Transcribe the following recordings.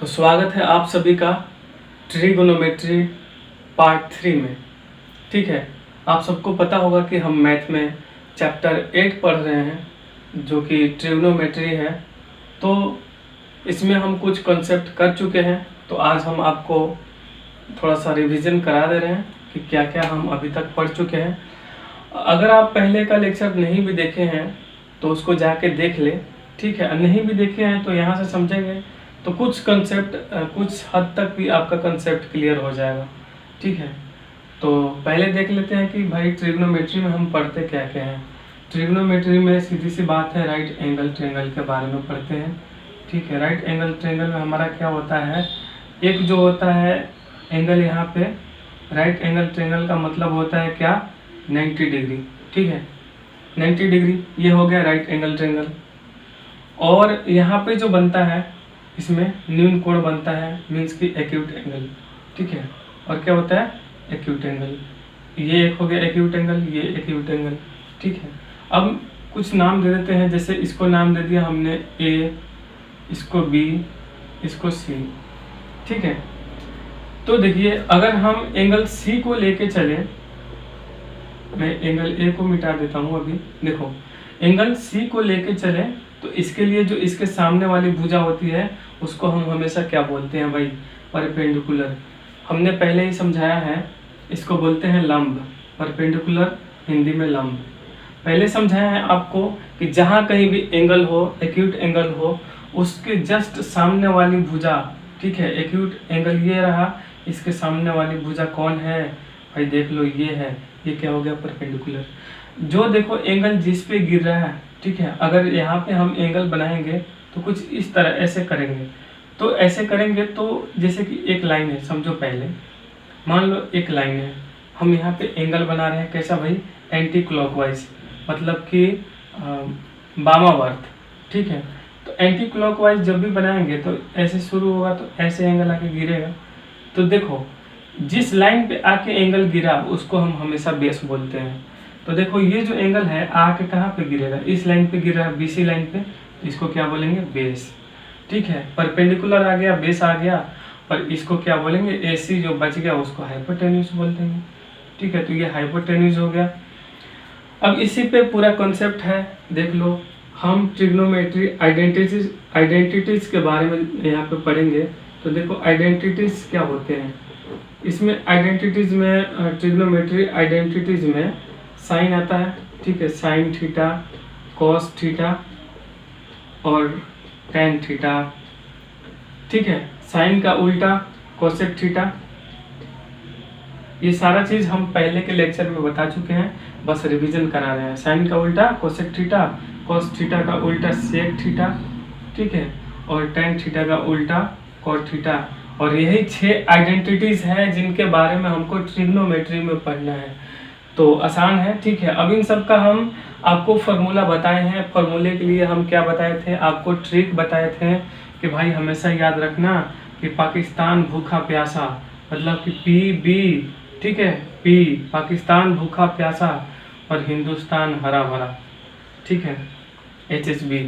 तो स्वागत है आप सभी का ट्रिगोनोमेट्री पार्ट 3 में। ठीक है, आप सबको पता होगा कि हम मैथ में चैप्टर 8 पढ़ रहे हैं जो कि ट्रिगोनोमेट्री है। तो इसमें हम कुछ कॉन्सेप्ट कर चुके हैं, तो आज हम आपको थोड़ा सा रिवीजन करा दे रहे हैं कि क्या क्या हम अभी तक पढ़ चुके हैं। अगर आप पहले का लेक्चर नहीं भी देखे हैं तो उसको जाके देख ले। ठीक है, नहीं भी देखे हैं तो यहाँ से समझेंगे तो कुछ कंसेप्ट कुछ हद तक भी आपका कंसेप्ट क्लियर हो जाएगा। ठीक है, तो पहले देख लेते हैं कि भाई ट्रिग्नोमेट्री में हम पढ़ते क्या क्या हैं। ट्रिग्नोमेट्री में सीधी सी बात है, राइट एंगल ट्रायंगल के बारे में पढ़ते हैं। ठीक है, राइट एंगल ट्रायंगल में हमारा क्या होता है, एक जो होता है एंगल यहाँ पे, राइट एंगल ट्रायंगल का मतलब होता है क्या, 90 डिग्री। ठीक है, 90 डिग्री ये हो गया राइट एंगल ट्रायंगल। और यहाँ पे जो बनता है इसमें न्यून कोण बनता है, मीन्स की एक्यूट एंगल। ठीक है, और क्या होता है एक्यूट एंगल, ये एक हो गया एक्यूट एंगल, ये एक्यूट एंगल। ठीक है, अब कुछ नाम दे देते हैं, जैसे इसको नाम दे दिया हमने ए, इसको बी, इसको सी। ठीक है, तो देखिए अगर हम एंगल सी को लेके चले, मैं एंगल ए को मिटा देता हूँ अभी। देखो एंगल सी को लेके चले तो इसके लिए जो इसके सामने वाली भुजा होती है उसको हम हमेशा क्या बोलते हैं भाई, परपेंडिकुलर। हमने पहले ही समझाया है, इसको बोलते हैं लंब, परपेंडिकुलर हिंदी में लंब। पहले समझाया है आपको कि जहाँ कहीं भी एंगल हो, एक्यूट एंगल हो, उसके जस्ट सामने वाली भुजा, ठीक है, एक्यूट एंगल ये रहा, इसके सामने वाली भुजा कौन है भाई, देख लो ये है, ये क्या हो गया परपेंडिकुलर। जो देखो एंगल जिस पे गिर रहा है, ठीक है, अगर यहाँ पे हम एंगल बनाएंगे तो कुछ इस तरह ऐसे करेंगे, तो ऐसे करेंगे तो जैसे कि एक लाइन है, समझो पहले मान लो एक लाइन है, हम यहाँ पे एंगल बना रहे हैं, कैसा भाई, एंटी क्लॉकवाइज, मतलब कि वामावर्त। ठीक है, तो एंटी क्लॉकवाइज जब भी बनाएंगे तो ऐसे शुरू होगा, तो ऐसे एंगल आके गिरेगा। तो देखो जिस लाइन पे आके एंगल गिरा उसको हम हमेशा बेस बोलते हैं। तो देखो ये जो एंगल है आके कहाँ पे गिरेगा, इस लाइन पे गिर रहा है, बीसी लाइन पे, तो इसको क्या बोलेंगे, बेस। ठीक है, परपेंडिकुलर आ गया, बेस आ गया, और इसको क्या बोलेंगे, एसी जो बच गया उसको हाइपोटेन्यूज बोलते हैं। ठीक है, तो ये हाइपोटेन्यूज हो गया। अब इसी पे पूरा कॉन्सेप्ट है, देख लो। हम ट्रिग्नोमेट्री आइडेंटिटीज के बारे में यहाँ पे पढ़ेंगे। तो देखो आइडेंटिटीज क्या होते हैं, इसमें आइडेंटिटीज में, ट्रिग्नोमेट्री आइडेंटिटीज में साइन आता है। ठीक है, साइन थीटा, कॉस थीटा और टेन थीटा। ठीक है, साइन का उल्टा कोसेक थीटा, ये सारा चीज हम पहले के लेक्चर में बता चुके हैं, बस रिवीजन करा रहे हैं। साइन का उल्टा कोसेक थीटा, कॉस थीटा का उल्टा सेक थीटा। ठीक है, और टेन थीटा का उल्टा कॉट थीटा। और यही 6 आइडेंटिटीज हैं जिनके बारे में हमको ट्रिग्नोमेट्री में पढ़ना है, तो आसान है। ठीक है, अब इन सब का हम आपको फार्मूला बताए हैं। फार्मूले के लिए हम क्या बताए थे, आपको ट्रिक बताए थे कि भाई हमेशा याद रखना कि पाकिस्तान भूखा प्यासा, मतलब कि PB। ठीक है, P पाकिस्तान भूखा प्यासा और हिंदुस्तान हरा भरा। ठीक है, HSB।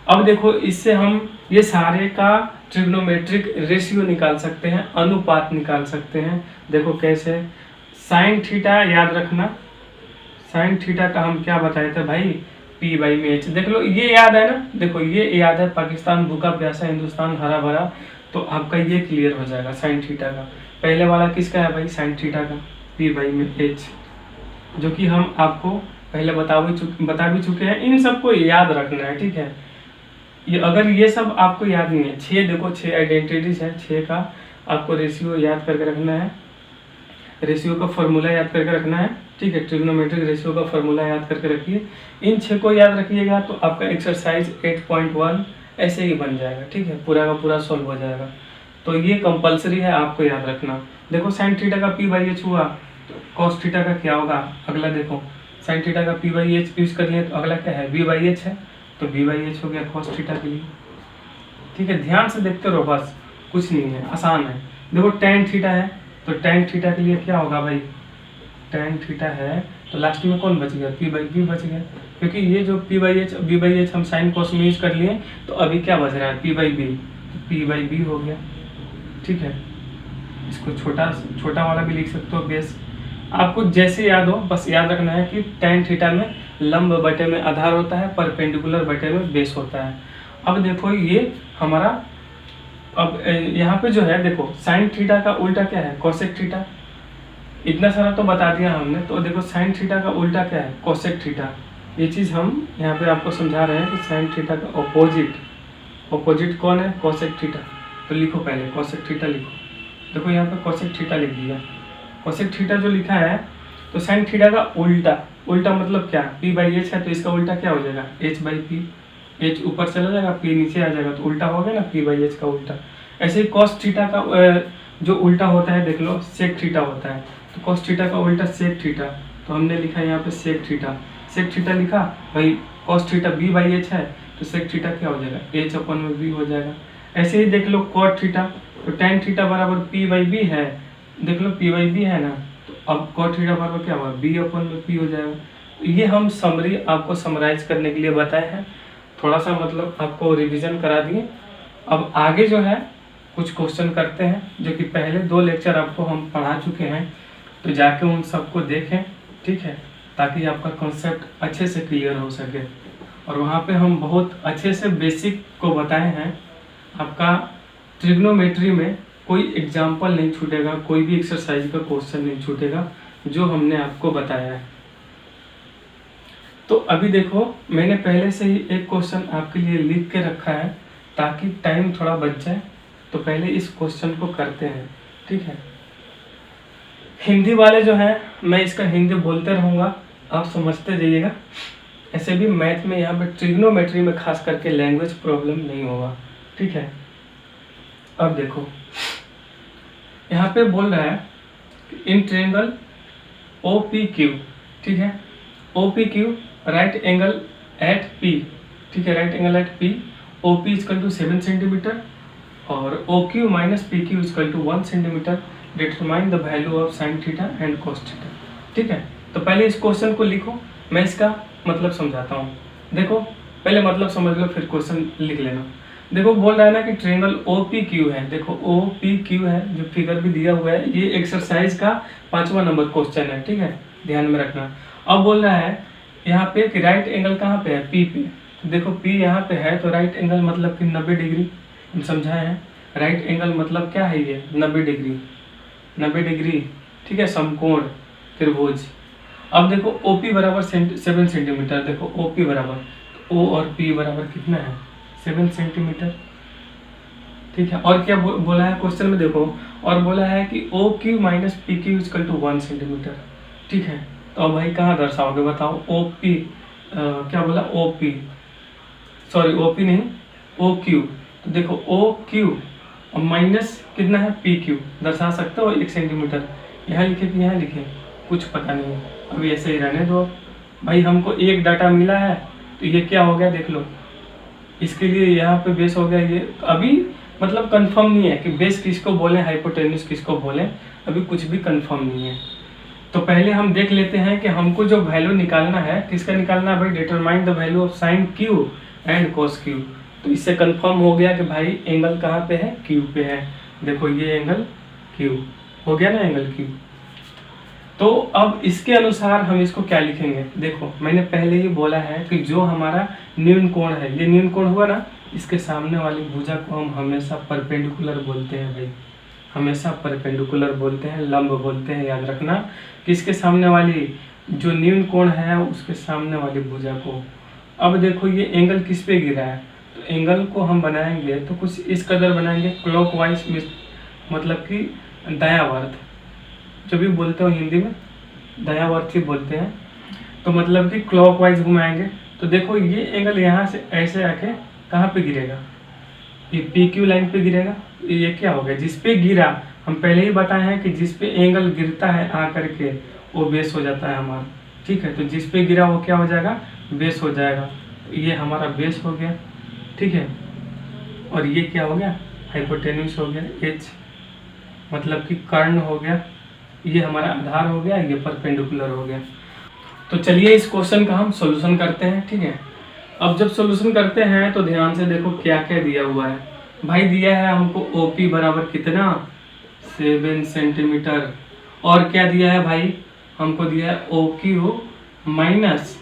अब देखो इससे हम ये सारे का ट्रिग्नोमेट्रिक रेशियो निकाल सकते हैं, अनुपात निकाल सकते हैं। देखो कैसे, साइन थीटा याद रखना, साइन थीटा का हम क्या बताए थे भाई, P/H। देख लो ये याद है ना, देखो ये याद है, पाकिस्तान भूखा प्यासा हिंदुस्तान हरा भरा, तो आपका ये क्लियर हो जाएगा साइन थीटा का। पहले वाला किसका है भाई, साइन थीटा का, P/H, जो कि हम आपको पहले बता भी चुके हैं। इन सबको याद रखना है। ठीक है, ये अगर ये सब आपको याद नहीं है, 6 देखो 6 आइडेंटिटीज है, 6 का आपको रेशियो याद करके रखना है, रेशियो का फॉर्मूला याद करके रखना है। ठीक है, ट्रिग्नोमेट्रिक रेशियो का फॉर्मूला याद करके रखिए। इन 6 को याद रखिएगा तो आपका एक्सरसाइज 8.1 ऐसे ही बन जाएगा। ठीक है, पूरा का पूरा सॉल्व हो जाएगा। तो ये कंपलसरी है, आपको याद रखना। देखो साइन थीटा का P/H हुआ, तो कॉस थीटा का क्या होगा, अगला देखो साइन थीटा का P/H यूज कर लिया, तो अगला क्या है, V/H है, तो V/H हो गया कॉस थीटा के लिए। ठीक है, ध्यान से देखते रहो, बस कुछ नहीं है, आसान है। देखो टेन थीटा है, तो टेन थीटा के लिए क्या होगा भाई, टेन थीटा है तो लास्ट में कौन बच गया, P/B बच गया, क्योंकि ये जो P/H B/H हम साइन कॉस में यूज कर लिए, तो अभी क्या बच रहा है, P/B। तो P/B हो गया, ठीक है। इसको छोटा वाला भी लिख सकते हो बेस, आपको जैसे याद हो, बस याद रखना है कि tan थीटा में लंब बटे में आधार होता है, परपेंडिकुलर बटे में बेस होता है। अब देखो ये हमारा, अब यहाँ पे जो है देखो साइन थीटा का उल्टा क्या है, कोसेक थीटा। इतना सारा तो बता दिया हमने, तो देखो साइन थीटा का उल्टा क्या है, कोसेक थीटा। ये चीज़ हम यहाँ पे आपको समझा रहे हैं कि साइन थीटा का ऑपोजिट कौन है, कोसेक थीटा। तो लिखो पहले कोसेक थीटा लिखो, देखो यहाँ पे कोसेक थीटा लिख दिया। कोसेक थीटा जो लिखा है, तो साइन थीटा का उल्टा मतलब क्या, P/H है तो इसका उल्टा क्या हो जाएगा, H/P। H ऊपर चला जाएगा, P नीचे आ जाएगा, तो उल्टा हो गया ना P/H का उल्टा। ऐसे ही कॉस थीटा का जो उल्टा होता है देख लो, सेक थीटा होता है। तो कॉस थीटा का उल्टा सेक थीटा, तो हमने लिखा यहाँ पे सेक थीटा लिखा भाई। कॉस थीटा B/H है तो सेक थीटा क्या हो जाएगा, H/B हो जाएगा। ऐसे ही देख लो कॉट थीटा, तो tan थीटा बराबर P/B है, देख लो P/B है ना, तो अब कॉट थीटा बराबर क्या होगा, B/P हो जाएगा। तो ये हम समरी आपको समराइज करने के लिए बताए हैं, थोड़ा सा मतलब आपको रिवीजन करा दिए। अब आगे जो है कुछ क्वेश्चन करते हैं, जो कि पहले 2 लेक्चर आपको हम पढ़ा चुके हैं, तो जाके उन सबको देखें, ठीक है, ताकि आपका कॉन्सेप्ट अच्छे से क्लियर हो सके। और वहाँ पे हम बहुत अच्छे से बेसिक को बताए हैं। आपका ट्रिग्नोमेट्री में कोई एग्जाम्पल नहीं छूटेगा, कोई भी एक्सरसाइज का क्वेश्चन नहीं छूटेगा जो हमने आपको बताया है। तो अभी देखो मैंने पहले से ही एक क्वेश्चन आपके लिए लिख के रखा है ताकि टाइम थोड़ा बच जाए। तो पहले इस क्वेश्चन को करते हैं, ठीक है। हिंदी वाले जो हैं, मैं इसका हिंदी बोलते रहूँगा, आप समझते जाइएगा। ऐसे भी मैथ में यहाँ पे ट्रिग्नोमेट्री में खास करके लैंग्वेज प्रॉब्लम नहीं होगा, ठीक है। अब देखो यहाँ पे बोल रहा है इन ट्रायंगल OPQ, ठीक है, OPQ right angle at P, ठीक है, right angle at P, OP equal to 7 centimetre और OQ minus PQ equal to 1 centimetre, determine the value of sine theta and cos theta, ठीक है। तो पहले इस क्वेश्चन को लिखो, मैं इसका मतलब समझाता हूँ। देखो पहले मतलब समझ लो फिर क्वेश्चन लिख लेना। देखो बोल रहा है ना कि ट्रायंगल OPQ है, देखो OPQ है, जो फिगर भी दिया हुआ है, ये एक्सरसाइज का 5वां नंबर क्वेश्चन है, ठीक है, ध्यान में रखना। अब बोल रहा है यहाँ पे कि राइट एंगल कहाँ पे है, P पे। तो देखो P यहाँ पे है, तो राइट एंगल मतलब कि 90 डिग्री हम समझाए हैं। राइट एंगल मतलब क्या है, ये 90 डिग्री, ठीक है, समकोण त्रिभुज। अब देखो OP बराबर 7 सेंटीमीटर, देखो OP बराबर, तो O और P बराबर कितना है, 7 सेंटीमीटर, ठीक है। और क्या बोला है क्वेश्चन में, देखो और बोला है कि OQ minus PQ equal to 1 centimetre, ठीक है। तो अब भाई कहाँ दर्शाओगे बताओ, OP क्या बोला, OP नहीं, OQ। तो देखो OQ और माइनस कितना है, PQ, दर्शा सकते हो 1 सेंटीमीटर। यहाँ लिखे कि यहाँ लिखे, कुछ पता नहीं, अभी ऐसे ही रहने दो भाई। हमको एक डाटा मिला है, तो ये क्या हो गया देख लो, इसके लिए यहाँ पे बेस हो गया ये। अभी मतलब कंफर्म नहीं है कि बेस किसको बोले, हाइपोटेन्यूस किसको बोले, अभी कुछ भी कंफर्म नहीं है। तो पहले हम देख लेते हैं कि हमको जो वैल्यू निकालना है, किसका निकालना है भाई, determine the value of sign Q and cos Q। तो इससे कंफर्म हो गया कि भाई एंगल कहाँ पे है, Q पे है। देखो ये एंगल Q हो गया ना, एंगल Q। तो अब इसके अनुसार हम इसको क्या लिखेंगे, देखो मैंने पहले ही बोला है कि जो हमारा न्यून कोण है, ये न्यून कोण हुआ ना, इसके सामने वाली भुजा को हम हमेशा परपेंडिकुलर बोलते हैं भाई, हमेशा परपेंडिकुलर बोलते हैं, लंब बोलते हैं, याद रखना। किसके सामने वाली, जो न्यून कोण है उसके सामने वाली भुजा को। अब देखो ये एंगल किस पे गिरा है, तो एंगल को हम बनाएंगे तो कुछ इस कदर बनाएंगे, क्लॉकवाइज, मतलब कि दायावर्त, जो भी बोलते हो हिंदी में दायावर्त ही बोलते हैं, तो मतलब कि क्लॉकवाइज घुमाएंगे। तो देखो ये एंगल यहाँ से ऐसे आके कहाँ पे गिरेगा, ये PQ लाइन पे गिरेगा। ये क्या हो गया, जिस पे गिरा, हम पहले ही बताए हैं कि जिस पे एंगल गिरता है आकर के वो बेस हो जाता है हमारा, ठीक है। तो जिस पे गिरा वो क्या हो जाएगा, बेस हो जाएगा। ये हमारा बेस हो गया, ठीक है। और ये क्या हो गया, हाइपोटेन्यूस हो गया, H मतलब कि कर्ण हो गया, ये हमारा आधार हो गया, ये परपेंडिकुलर हो गया। तो चलिए इस क्वेश्चन का हम सॉल्यूशन करते हैं, ठीक है। अब जब सॉल्यूशन करते हैं तो ध्यान से देखो क्या क्या दिया हुआ है। भाई दिया है हमको ओपी बराबर कितना 7 सेंटीमीटर, और क्या दिया है भाई, हमको दिया है O Q minus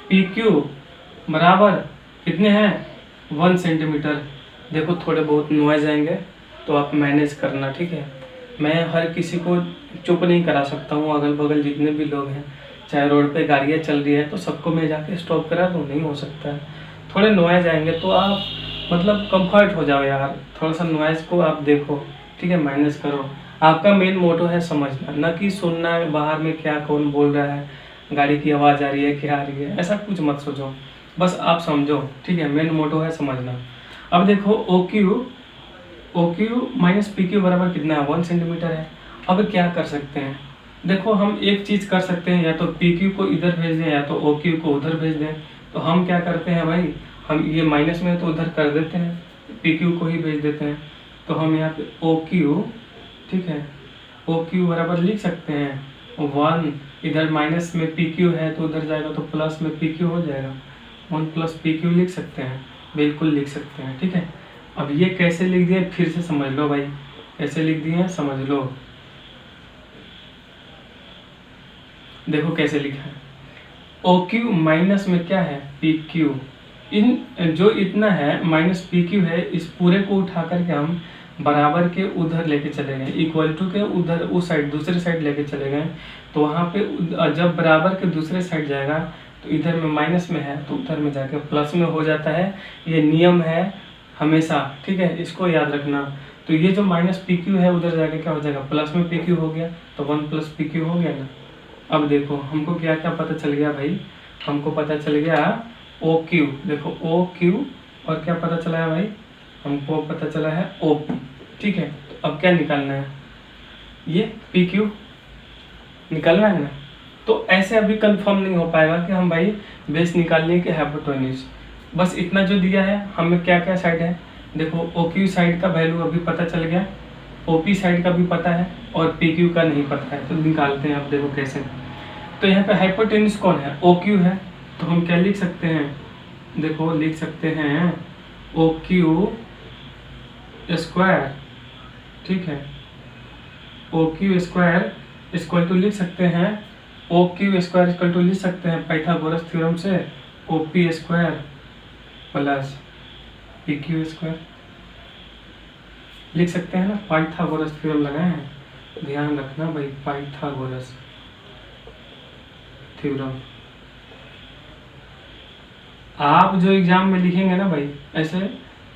P Q बराबर कितने हैं 1 सेंटीमीटर। देखो थोड़े बहुत नॉइज आएंगे तो आप मैनेज करना, ठीक है। मैं हर किसी को चुप नहीं करा सकता हूँ, अगल बगल जितने भी लोग हैं, चाहे रोड पे गाड़ियाँ चल रही है तो सबको मैं जाके स्टॉप करा दूँ, नहीं हो सकता है। थोड़े नॉइज आएंगे तो आप मतलब कंफर्ट हो जाओ यार, थोड़ा सा नॉइज को आप देखो, ठीक है, मैनेज करो। आपका मेन मोटो है समझना, न कि सुनना बाहर में क्या कौन बोल रहा है, गाड़ी की आवाज़ आ रही है क्या आ रही है, ऐसा कुछ मत सोचो, बस आप समझो, ठीक है। मेन मोटो है समझना। अब देखो O Q minus P Q बराबर कितना है 1 सेंटीमीटर है। अब क्या कर सकते हैं, देखो हम एक चीज़ कर सकते हैं, या तो पी क्यू को इधर भेज दें या तो ओ क्यू को उधर भेज दें। तो हम क्या करते हैं भाई, हम ये माइनस में तो उधर कर देते हैं, पी क्यू को ही भेज देते हैं। तो हम यहाँ पे ओ क्यू, ठीक है, ओ क्यू बराबर लिख सकते हैं 1, इधर माइनस में पी क्यू है तो उधर जाएगा तो प्लस में पी क्यू हो जाएगा, 1 प्लस पी क्यू लिख सकते हैं, बिल्कुल लिख सकते हैं, ठीक है। अब ये कैसे लिख दिए फिर से समझ लो भाई, कैसे लिख दिए हैं समझ लो। देखो कैसे लिखा है, ओ क्यू माइनस में क्या है पी क्यू, इन जो इतना है माइनस पी क्यू है, इस पूरे को उठा करके हम बराबर के उधर लेके चले गए, इक्वल टू के उधर उस साइड दूसरे साइड लेके चले गए। तो वहाँ पे जब बराबर के दूसरे साइड जाएगा तो इधर में माइनस में है तो उधर में जाके प्लस में हो जाता है, ये नियम है हमेशा, ठीक है, इसको याद रखना। तो ये जो माइनस पी क्यू है उधर जाके क्या हो जाएगा प्लस में पी क्यू हो गया, तो 1 प्लस पी क्यू हो गया ना। अब देखो हमको क्या क्या पता चल गया भाई, हमको पता चल गया ओ क्यू, देखो ओ क्यू, और क्या पता चला है भाई, हमको पता चला है ओ पी, ठीक है। तो अब क्या निकालना है, ये पी क्यू निकालना है ना। तो ऐसे अभी कंफर्म नहीं हो पाएगा कि हम भाई बेस निकालने के हाइपोटेन्यूज, बस इतना जो दिया है हमें क्या क्या साइड है, देखो ओ क्यू साइड का वैल्यू अभी पता चल गया, ओ पी साइड का भी पता है और पी क्यू का नहीं पता है, तो निकालते हैं। अब देखो कैसे, तो यहाँ पे हाइपोटेन्यूज कौन है ओ क्यू है, तो हम क्या लिख सकते हैं, देखो लिख सकते हैं ओ क्यू स्क्वायर, ठीक है, O Q square equal to लिख सकते हैं, O Q square equal to लिख सकते हैं पाइथागोरस थ्योरम से O P square plus P Q square, लिख सकते हैं ना, पाइथागोरस थ्योरम लगाए हैं, ध्यान रखना भाई, पाइथागोरस थ्योरम। आप जो एग्जाम में लिखेंगे ना भाई, ऐसे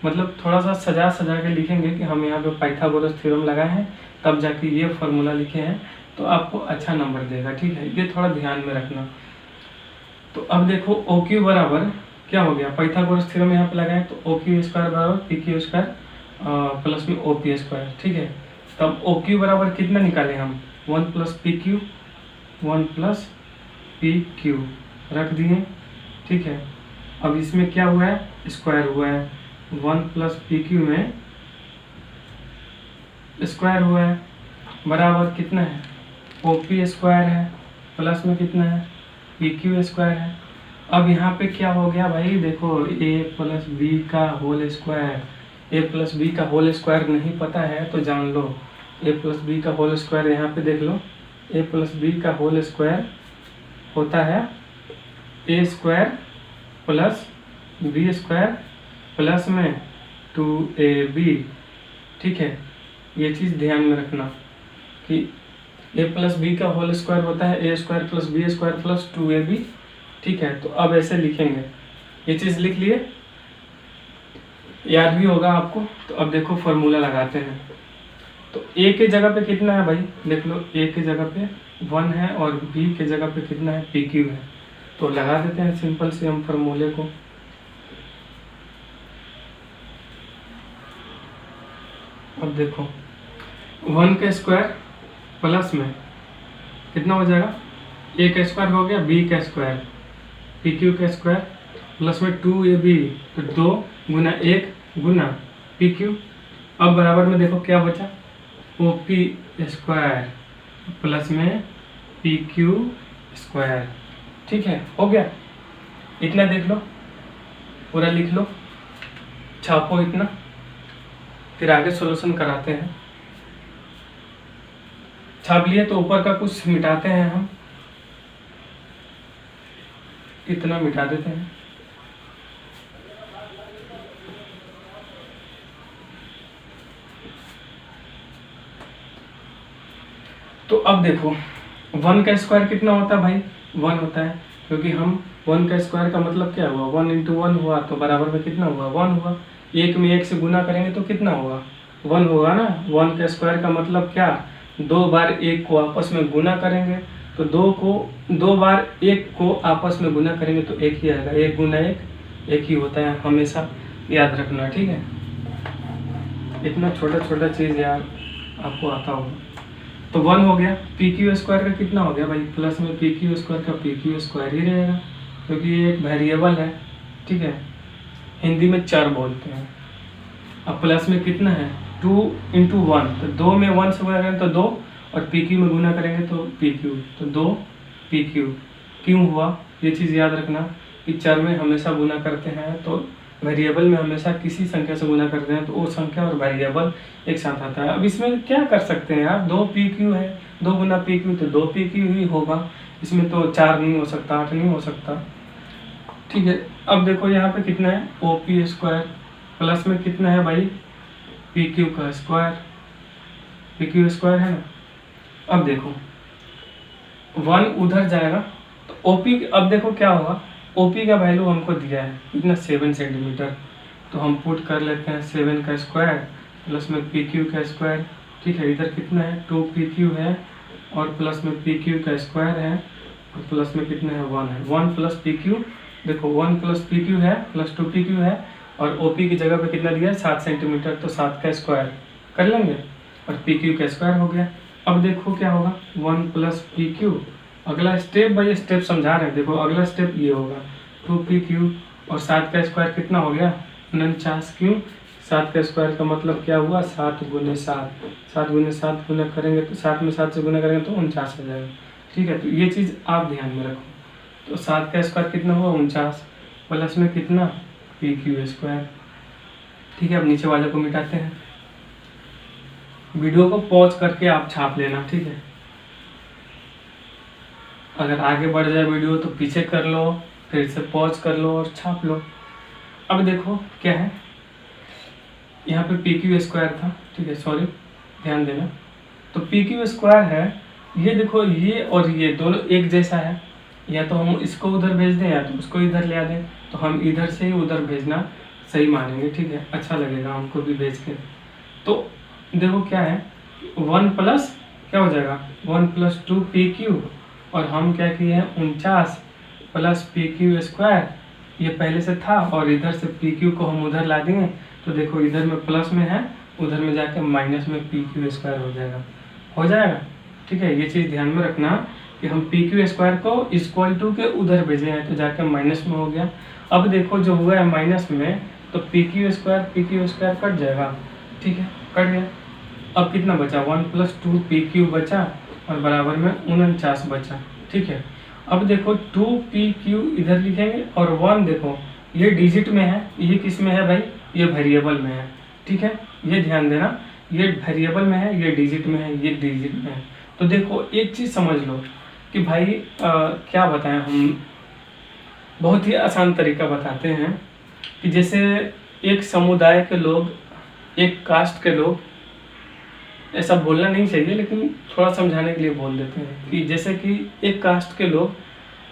मतलब थोड़ा सा सजा सजा के लिखेंगे कि हम यहाँ पे पाइथागोरस थ्योरम लगाए हैं, तब जाके ये फॉर्मूला लिखे हैं, तो आपको अच्छा नंबर देगा, ठीक है, ये थोड़ा ध्यान में रखना। तो अब देखो ओ क्यू बराबर क्या हो गया, पाइथागोरस थ्योरम यहाँ पे लगाए तो ओ क्यू स्क्वायर बराबर पी क्यू स्क्वायर प्लस में ओ पी स्क्वायर, ठीक है। तब ओ क्यू बराबर कितना निकाले हम 1 plus P Q, 1 plus P Q रख दिए, ठीक है। अब इसमें क्या हुआ है स्क्वायर हुआ है, 1 प्लस पी क्यू में स्क्वायर हुआ है बराबर कितना है ओ पी स्क्वायर है प्लस में कितना है पी क्यू स्क्वायर है। अब यहाँ पे क्या हो गया भाई, देखो ए प्लस बी का whole square, a plus b का होल स्क्वायर नहीं पता है तो जान लो, ए प्लस बी का होल स्क्वायर यहाँ पे देख लो, ए प्लस बी का होल स्क्वायर होता है a square plus b square plus में 2ab, ठीक है। ये चीज़ ध्यान में रखना कि ए प्लस बी का होल स्क्वायर होता है a square plus b square plus 2ab, ठीक है। तो अब ऐसे लिखेंगे, ये चीज़ लिख लिए, याद भी होगा आपको। तो अब देखो फॉर्मूला लगाते हैं, तो ए के जगह पे कितना है भाई, देख लो ए के जगह पे 1 है और बी के जगह पे कितना है पी क्यू है, तो लगा देते हैं सिंपल से हम फॉर्मूले को। अब देखो 1 का स्क्वायर प्लस में कितना हो जाएगा, ए का स्क्वायर हो गया बी का स्क्वायर पी क्यू का स्क्वायर प्लस में 2ab, तो 2 गुना 1 गुना पी क्यू। अब बराबर में देखो क्या बचा ओ पी स्क्वायर प्लस में पी क्यू स्क्वायर, ठीक है, हो गया। इतना देख लो, पूरा लिख लो, छापो इतना, फिर आगे सॉल्यूशन कराते हैं। छाप लिए तो ऊपर का कुछ मिटाते हैं हम, इतना मिटा देते हैं। तो अब देखो 1 का स्क्वायर कितना होता है भाई, 1 होता है, क्योंकि हम 1 का स्क्वायर का मतलब क्या हुआ, 1 × 1 हुआ, तो बराबर में कितना हुआ, 1 हुआ। 1 में 1 से गुना करेंगे तो कितना होगा, 1 होगा ना। 1 का स्क्वायर का मतलब क्या, 2 बार 1 को आपस में गुना करेंगे, तो 2 बार 1 को आपस में गुना करेंगे तो 1 ही आएगा। 1 × 1 1 ही होता है, हमेशा याद रखना, ठीक है। इतना छोटा छोटा चीज़ यार आपको आता होगा। तो 1 हो गया। पी क्यू स्क्वायर का कितना हो गया भाई, प्लस में पी क्यू स्क्वायर का पी क्यू स्क्वायर ही रहेगा, क्योंकि ये एक वेरिएबल है, ठीक है, हिंदी में चर बोलते हैं। अब प्लस में कितना है, 2 × 1, तो 2 में 1 से गुना करेंगे तो 2, और पी क्यू में गुना करेंगे तो पी क्यू, तो 2 पी क्यू। क्यों हुआ, ये चीज़ याद रखना कि चर में हमेशा गुना करते हैं, तो वेरिएबल में हमेशा किसी संख्या से गुना करते हैं तो वो संख्या और वेरिएबल एक साथ आता है। अब इसमें क्या कर सकते हैं यार, 2 पी क्यू है, 2 गुना पी क्यू तो 2 पी क्यू ही होगा, इसमें तो 4 नहीं हो सकता, 8 नहीं हो सकता, ठीक है। अब देखो यहाँ पे कितना है, ओ पी स्क्वायर, प्लस में कितना है भाई, पी क्यू का स्क्वायर, पी क्यू स्क्वायर है ना। अब देखो 1 उधर जाएगा तो ओपी, अब देखो क्या होगा, ओपी का वैल्यू हमको दिया है कितना, 7 सेंटीमीटर, तो हम पुट कर लेते हैं 7 का स्क्वायर प्लस में पी क्यू का स्क्वायर, ठीक है। इधर कितना है, 2 पी क्यू है, और प्लस में पी क्यू का स्क्वायर है, और प्लस में कितना है, 1 है। 1 प्लस पी क्यू, देखो 1 प्लस पी क्यू है प्लस 2 पी क्यू है, और ओपी की जगह पे कितना दिया है, 7 सेंटीमीटर, तो 7 का स्क्वायर कर लेंगे, और पी क्यू का स्क्वायर हो गया। अब देखो क्या होगा, 1 प्लस पी क्यू, अगला स्टेप बाय स्टेप समझा रहे हैं, देखो अगला स्टेप ये होगा 2 पी क्यू, और 7 का स्क्वायर कितना हो गया, 49 क्यू। 7 का स्क्वायर का मतलब क्या हुआ, 7 × 7, 7 × 7 गुना करेंगे तो 7 में 7 से गुना करेंगे तो 49 हो जाएगा, ठीक है। तो ये चीज़ आप ध्यान में रखो। तो 7 का स्क्वायर कितना हुआ, 49, प्लस में कितना, पी क्यू स्क्वायर, ठीक है। अब नीचे वाले को मिटाते हैं, वीडियो को पॉज करके आप छाप लेना, ठीक है। अगर आगे बढ़ जाए वीडियो तो पीछे कर लो, फिर से पॉज कर लो और छाप लो। अब देखो क्या है, यहाँ पे पी क्यू स्क्वायर था, ठीक है, सॉरी ध्यान देना। तो पी क्यू स्क्वायर है, ये देखो ये और ये दोनों एक जैसा है, या तो हम इसको उधर भेज दें या तो उसको इधर ले आ दें, तो हम इधर से ही उधर भेजना सही मानेंगे, ठीक है, अच्छा लगेगा हमको भी भेज के। तो देखो क्या है, 1 प्लस क्या हो जाएगा, 1 + 2 पी क्यू, और हम क्या किए हैं, 49 प्लस पी क्यू स्क्वायर, ये पहले से था, और इधर से पी क्यू को हम उधर ला देंगे, तो देखो इधर में प्लस में है, उधर में जाके माइनस में पी क्यू स्क्वायर हो जाएगा, ठीक है। ये चीज़ ध्यान में रखना कि हम पी क्यू स्क्वायर को = के उधर भेजे हैं, तो जाके माइनस में हो गया। अब देखो जो हुआ है माइनस में, तो पी क्यू स्क्वायर कट जाएगा, ठीक है, कट गया। अब कितना बचा, 1 + 2 पी क्यू बचा, और बराबर में 49 बचा, ठीक है। अब देखो 2 पी क्यू इधर लिखेंगे, और 1 देखो ये डिजिट में है, ये किस में है भाई, ये वेरिएबल में है, ठीक है, ये ध्यान देना, ये वेरिएबल में है, ये डिजिट में है, ये डिजिट में है। तो देखो एक चीज़ समझ लो कि भाई क्या बताएं, हम बहुत ही आसान तरीका बताते हैं कि जैसे एक समुदाय के लोग, एक कास्ट के लोग, ऐसा बोलना नहीं चाहिए लेकिन थोड़ा समझाने के लिए बोल देते हैं कि जैसे कि एक कास्ट के लोग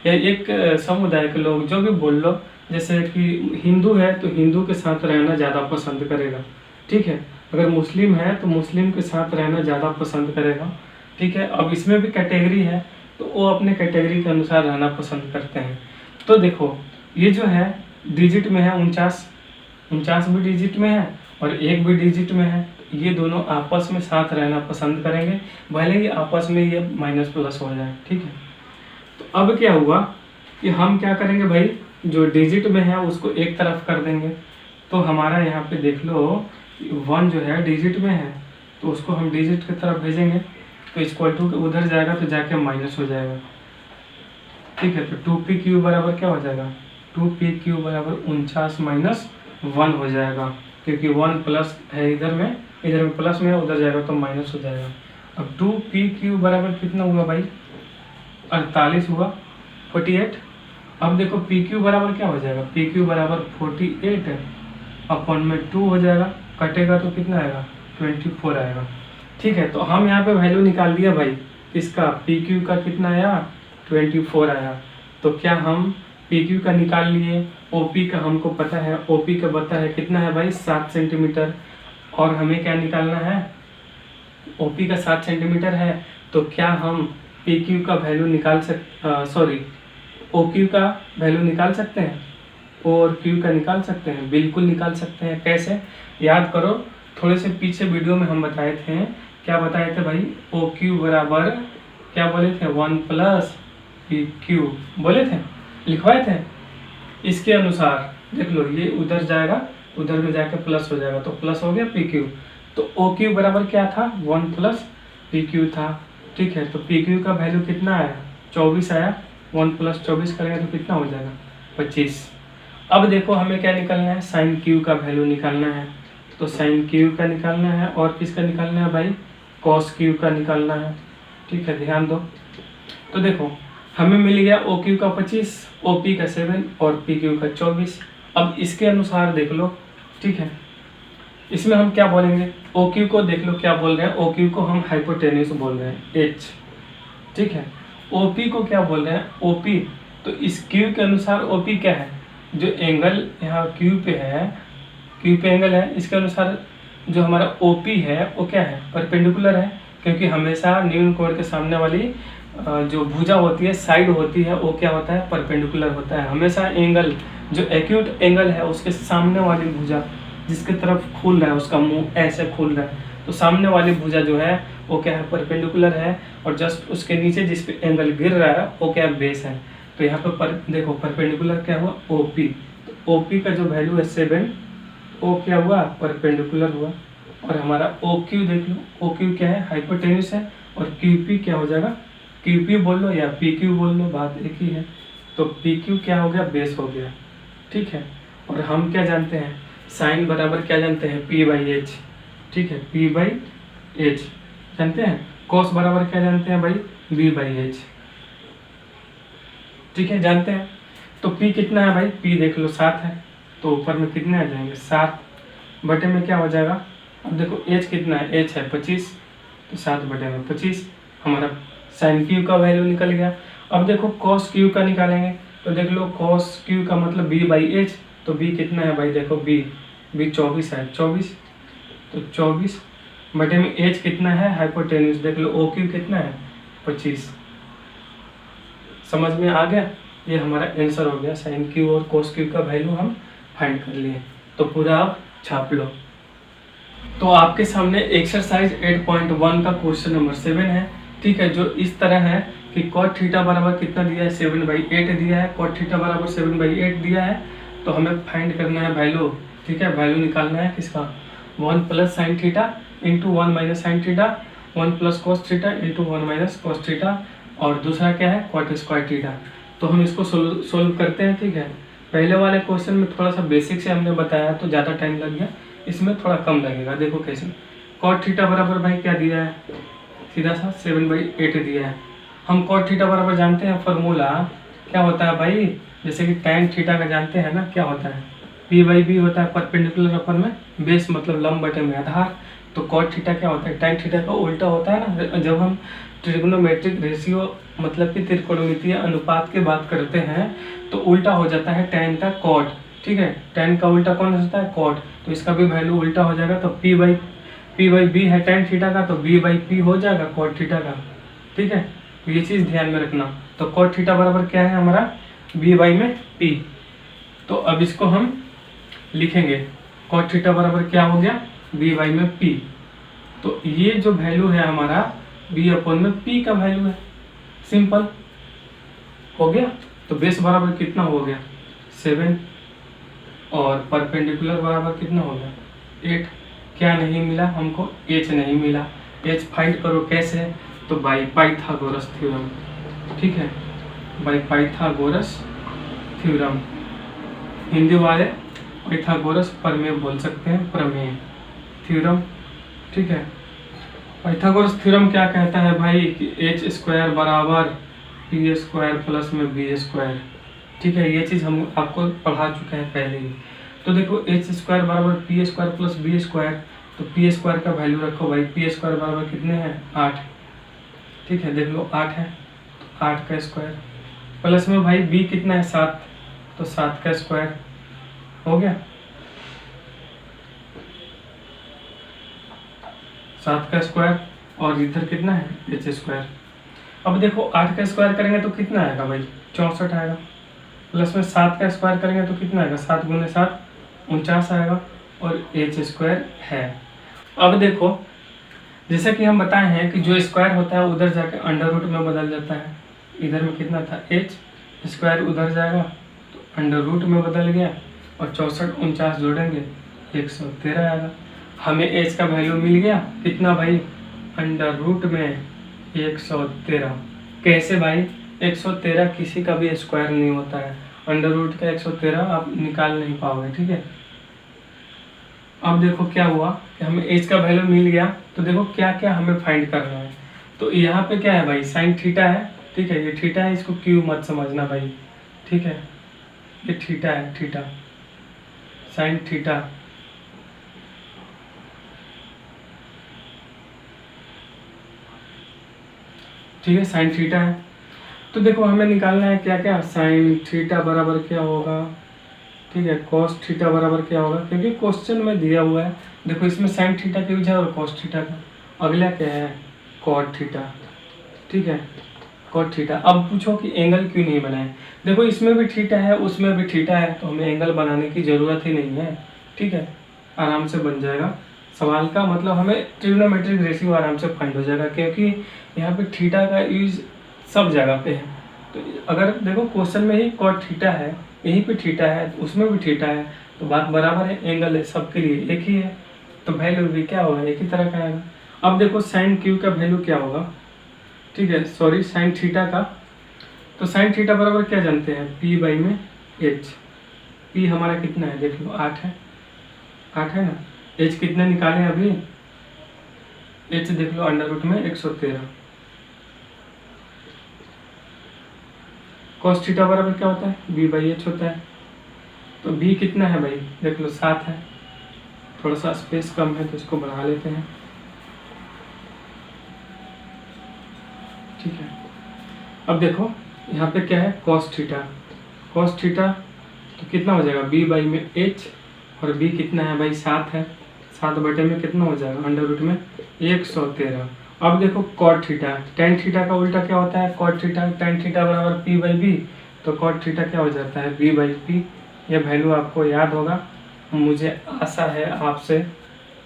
या एक समुदाय के लोग, जो भी बोल लो, जैसे कि हिंदू है तो हिंदू के साथ रहना ज़्यादा पसंद करेगा, ठीक है। अगर मुस्लिम है तो मुस्लिम के साथ रहना ज़्यादा पसंद करेगा, ठीक है। अब इसमें भी कैटेगरी है, तो वो अपने कैटेगरी के अनुसार रहना पसंद करते हैं। तो देखो ये जो है डिजिट में है 49 भी डिजिट में है और 1 भी डिजिट में है, ये दोनों आपस में साथ रहना पसंद करेंगे, भले ही आपस में ये माइनस प्लस हो जाए, ठीक है। तो अब क्या हुआ कि हम क्या करेंगे भाई, जो डिजिट में है उसको एक तरफ कर देंगे, तो हमारा यहाँ पे देख लो 1 जो है डिजिट में है, तो उसको हम डिजिट की तरफ भेजेंगे, तो = के उधर जाएगा तो जाके माइनस हो जाएगा, ठीक है। तो 2pq बराबर क्या हो जाएगा, 2pq बराबर 49 - 1 हो जाएगा, क्योंकि 1 प्लस है इधर में प्लस में, उधर जाएगा तो माइनस हो जाएगा। अब 2pq बराबर कितना हुआ भाई, 48 हुआ, 48। अब देखो pq बराबर क्या हो जाएगा, pq बराबर 48 है, अपन में 2 हो जाएगा, कटेगा तो कितना आएगा, 24 आएगा। ठीक है, तो हम यहाँ पे वैल्यू निकाल दिया भाई, इसका pq का कितना आया, 24 आया। तो क्या हम pq का निकाल लिए, OP का हमको पता है, OP का पता है कितना है भाई, 7 सेंटीमीटर, और हमें क्या निकालना है, OP का 7 सेंटीमीटर है। तो क्या हम PQ का वैल्यू निकाल OQ का वैल्यू निकाल सकते हैं और Q का निकाल सकते हैं, बिल्कुल निकाल सकते हैं। कैसे, याद करो, थोड़े से पीछे वीडियो में हम बताए थे, क्या बताए थे भाई, OQ बराबर क्या बोले थे, 1 प्लस PQ बोले थे, लिखवाए थे। इसके अनुसार देख लो, ये उधर जाएगा, उधर में जाकर प्लस हो जाएगा, तो प्लस हो गया PQ। तो OQ बराबर क्या था, 1 प्लस PQ था। ठीक है, तो PQ का वैल्यू कितना आया, 24 आया, 1 प्लस 24 करेंगे तो कितना हो जाएगा, 25। अब देखो हमें क्या निकालना है, साइन Q का वैल्यू निकालना है। तो साइन Q का निकालना है, और किसका निकालना है भाई, कॉस Q का निकालना है। ठीक है, ध्यान दो। तो देखो हमें मिल गया OQ का 25, OP का 7 और PQ का 24। अब इसके अनुसार देख लो, ठीक है, इसमें हम क्या बोलेंगे, OQ को देख लो क्या बोल रहे हैं, OQ को हम हाइपोटेन्यूज बोल रहे हैं, H। ठीक है, OP को क्या बोल रहे हैं, OP। तो इस Q के अनुसार OP क्या है, जो एंगल यहाँ Q पे है, Q पे एंगल है, इसके अनुसार जो हमारा OP है वो क्या है, परपेंडिकुलर है, क्योंकि हमेशा निम्न कोण के सामने वाली जो भुजा होती है, साइड होती है, वो क्या होता है, परपेंडिकुलर होता है। हमेशा एंगल जो एक्यूट एंगल है उसके सामने वाली भुजा जिसके तरफ खुल रहा है, उसका मुंह ऐसे खुल रहा है, तो सामने वाली भुजा जो है वो क्या है, परपेंडिकुलर है, और जस्ट उसके नीचे जिस पे एंगल गिर रहा है वो क्या है, बेस है। तो यहाँ पे देखो परपेंडिकुलर क्या हुआ, OP। तो OP का जो वैल्यू है 7, वो क्या हुआ, परपेंडिकुलर हुआ। और हमारा OQ देख लो, OQ क्या है, हाइपोटेन्यूज है, और QP क्या हो जाएगा, QP बोल लो या PQ बोल लो, बात एक ही है। तो PQ क्या हो गया, बेस हो गया। ठीक है, और हम क्या जानते हैं, साइन बराबर क्या जानते हैं, P/H। ठीक है, P/H जानते हैं। कॉस बराबर क्या जानते हैं भाई, B/H। ठीक है, जानते हैं। तो P कितना है भाई, P देख लो 7 है, तो ऊपर में कितने आ जाएंगे, 7 बटे में क्या हो जाएगा। अब देखो H कितना है, H है 25, तो 7 बटे में 25, हमारा साइन Q का वैल्यू निकल गया। अब देखो कॉस Q का निकालेंगे, तो देख लो कॉस Q का मतलब B/H। तो B कितना है भाई, देखो B 24 है, 24, तो 24 बटे में H कितना है, हाइपोटेन्यूज, देख लो OQ कितना है, 25। समझ में आ गया, ये हमारा आंसर हो गया, साइन Q और कॉस Q का वैल्यू हम फाइंड कर लिए। तो पूरा आप छाप लो। तो आपके सामने एक्सरसाइज 8.1 का क्वेश्चन नंबर 7 है। ठीक है, जो इस तरह है कि cot थीटा बराबर कितना दिया है, 7/8 दिया है, cot थीटा बराबर 7/8 दिया है। तो हमें फाइंड करना है वैल्यू। ठीक है, वैल्यू निकालना है किसका, 1 plus sine theta into 1 minus sine theta, 1 plus cos theta into 1 minus cos theta, और दूसरा क्या है, कॉट स्क्वायर थीटा। तो हम इसको सोल्व करते हैं। ठीक है, पहले वाले क्वेश्चन में थोड़ा सा बेसिक से हमने बताया तो ज़्यादा टाइम लग गया, इसमें थोड़ा कम लगेगा। देखो कैसे, कॉट थीटा बराबर भाई क्या दिया है, सीधा सा 7/8 दिया है। हम कॉट थीटा बराबर जानते हैं, फॉर्मूला क्या होता है भाई, जैसे कि टैन थीटा का जानते हैं ना, क्या होता है, P/B होता है परपेंडिकुलर अपन में, बेस मतलब लंब बटे में आधार। तो कॉट थीटा क्या होता है, टैन थीटा का उल्टा होता है ना। जब हम ट्रिग्नोमेट्रिक रेशियो मतलब कि त्रिकोणमितीय अनुपात की बात करते हैं तो उल्टा हो जाता है टैन का कॉट। ठीक है, टैन का उल्टा कौन होता है, कॉट। तो इसका भी वैल्यू उल्टा हो जाएगा, तो P/B है टैन थीटा का, तो B/P हो जाएगा कॉट थीटा का। ठीक है, तो ये चीज़ ध्यान में रखना। तो कॉट थीटा बराबर क्या है हमारा, B/P। तो अब इसको हम लिखेंगे, कॉट थीटा बराबर क्या हो गया, B/P। तो ये जो वैल्यू है हमारा B/P का वैल्यू है, सिंपल हो गया। तो बेस बराबर कितना हो गया, 7, और परपेंडिकुलर बराबर कितना हो गया, 8। क्या नहीं मिला हमको, H नहीं मिला। H फाइंड करो कैसे, तो बाई पाइथागोरस थ्योरम। ठीक है, बाई पाइथागोरस थ्योरम हिंदी वाले, पाइथागोरस प्रमेय बोल सकते हैं, प्रमेय थ्योरम। ठीक है, पाइथागोरस थ्योरम क्या कहता है भाई कि एच स्क्वायर बराबर पी स्क्वायर प्लस में बी स्क्वायर। ठीक है, ये चीज़ हम आपको पढ़ा चुके हैं पहले ही। तो देखो एच स्क्वायर बराबर p square plus b square, तो पी स्क्वायर का वैल्यू रखो भाई, पी स्क्वायर बराबर कितने हैं 8। ठीक है, देख लो 8 है, तो 8 का स्क्वायर प्लस में भाई बी कितना है 7, तो 7 का स्क्वायर हो गया, 7 का स्क्वायर। और इधर कितना है एच स्क्वायर। अब देखो 8 का स्क्वायर करेंगे तो कितना आएगा भाई 64 आएगा, प्लस में 7 का स्क्वायर करेंगे तो कितना आएगा 7 गुने 7 49 आएगा, और एच स्क्वायर है। अब देखो जैसे कि हम बताए हैं कि जो स्क्वायर होता है उधर जाके अंडर रूट में बदल जाता है। इधर में कितना था एच स्क्वायर, उधर जाएगा तो अंडर रूट में बदल गया, और 64 49 जोड़ेंगे 113 आएगा। हमें एच का वैल्यू मिल गया कितना भाई अंडर रूट में 113। कैसे भाई 113 किसी का भी स्क्वायर नहीं होता है, अंडर रूट का 113 आप निकाल नहीं पाओगे। ठीक है, अब देखो क्या हुआ कि हमें एच का वैल्यू मिल गया, तो देखो क्या क्या हमें फाइंड करना है। तो यहाँ पे क्या है भाई साइन थीटा है। ठीक है, ये थीटा है, इसको क्यू मत समझना भाई। ठीक है, ये थीटा है, थीटा साइन थीटा। ठीक है, साइन थीटा है। तो देखो हमें निकालना है क्या क्या, साइन थीटा बराबर क्या होगा। ठीक है, कॉस थीटा बराबर क्या होगा, क्योंकि क्वेश्चन में दिया हुआ है। देखो इसमें साइन थीटा का यूज है और कॉस थीटा का। अगला क्या है कॉट थीटा। ठीक है, कॉट थीटा। अब पूछो कि एंगल क्यों नहीं बनाए। देखो इसमें भी थीटा है उसमें भी थीटा है, तो हमें एंगल बनाने की ज़रूरत ही नहीं है। ठीक है, आराम से बन जाएगा सवाल का, मतलब हमें ट्रिग्नोमेट्रिक रेशियो आराम से फाइंड हो जाएगा, क्योंकि यहाँ पे थीटा का यूज सब जगह पे है। तो अगर देखो क्वेश्चन में ही कॉट थीटा है, यहीं पे थीटा है, तो उसमें भी थीटा है, तो बात बराबर है, एंगल है सबके लिए एक ही है, तो वैल्यू भी क्या होगा एक ही तरह का आएगा। अब देखो साइन क्यू का वैल्यू क्या होगा। ठीक है, सॉरी साइन थीटा का, तो साइन थीटा बराबर क्या जानते हैं पी बाई में एच। पी हमारा कितना है देख लो 8 है, 8 है ना। एच कितने निकाले अभी, एच देख लो अंडर रूट में 113। कॉस थीटा बराबर क्या होता है बी बाई एच होता है। तो बी कितना है भाई देख लो 7 है, थोड़ा सा स्पेस कम है तो इसको बढ़ा लेते हैं। ठीक है, अब देखो यहाँ पे क्या है कॉस थीटा। कॉस थीटा तो कितना हो जाएगा बी बाई में एच, और बी कितना है भाई 7 है, 7 बटे में कितना हो जाएगा अंडर रूट में 113। अब देखो कॉट थीटा, टेन थीटा का उल्टा क्या होता है कॉट थीटा। टेन थीटा बराबर पी बाई बी, तो कॉट थीटा क्या हो जाता है बी बाई पी। ये वैल्यू आपको याद होगा, मुझे आशा है आपसे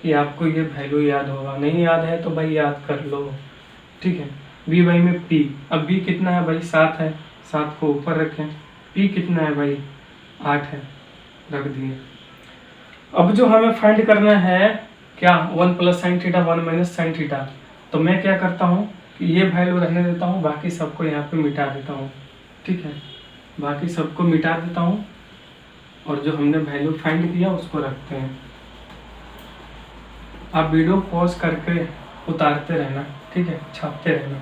कि आपको ये वैल्यू याद होगा। नहीं याद है तो भाई याद कर लो। ठीक है, बी बाई में पी, अब बी कितना है भाई 7 है, 7 को ऊपर रखें। पी कितना है भाई 8 है, रख दिए। अब जो हमें फाइंड करना है क्या 1 plus sine theta 1 minus sine theta. तो मैं क्या करता हूँ कि ये वैल्यू रहने देता हूँ, बाकी सबको यहाँ पे मिटा देता हूँ। ठीक है, बाकी सबको मिटा देता हूँ, और जो हमने वैल्यू फाइंड किया उसको रखते हैं। आप वीडियो पॉज करके उतारते रहना, ठीक है, छापते रहना,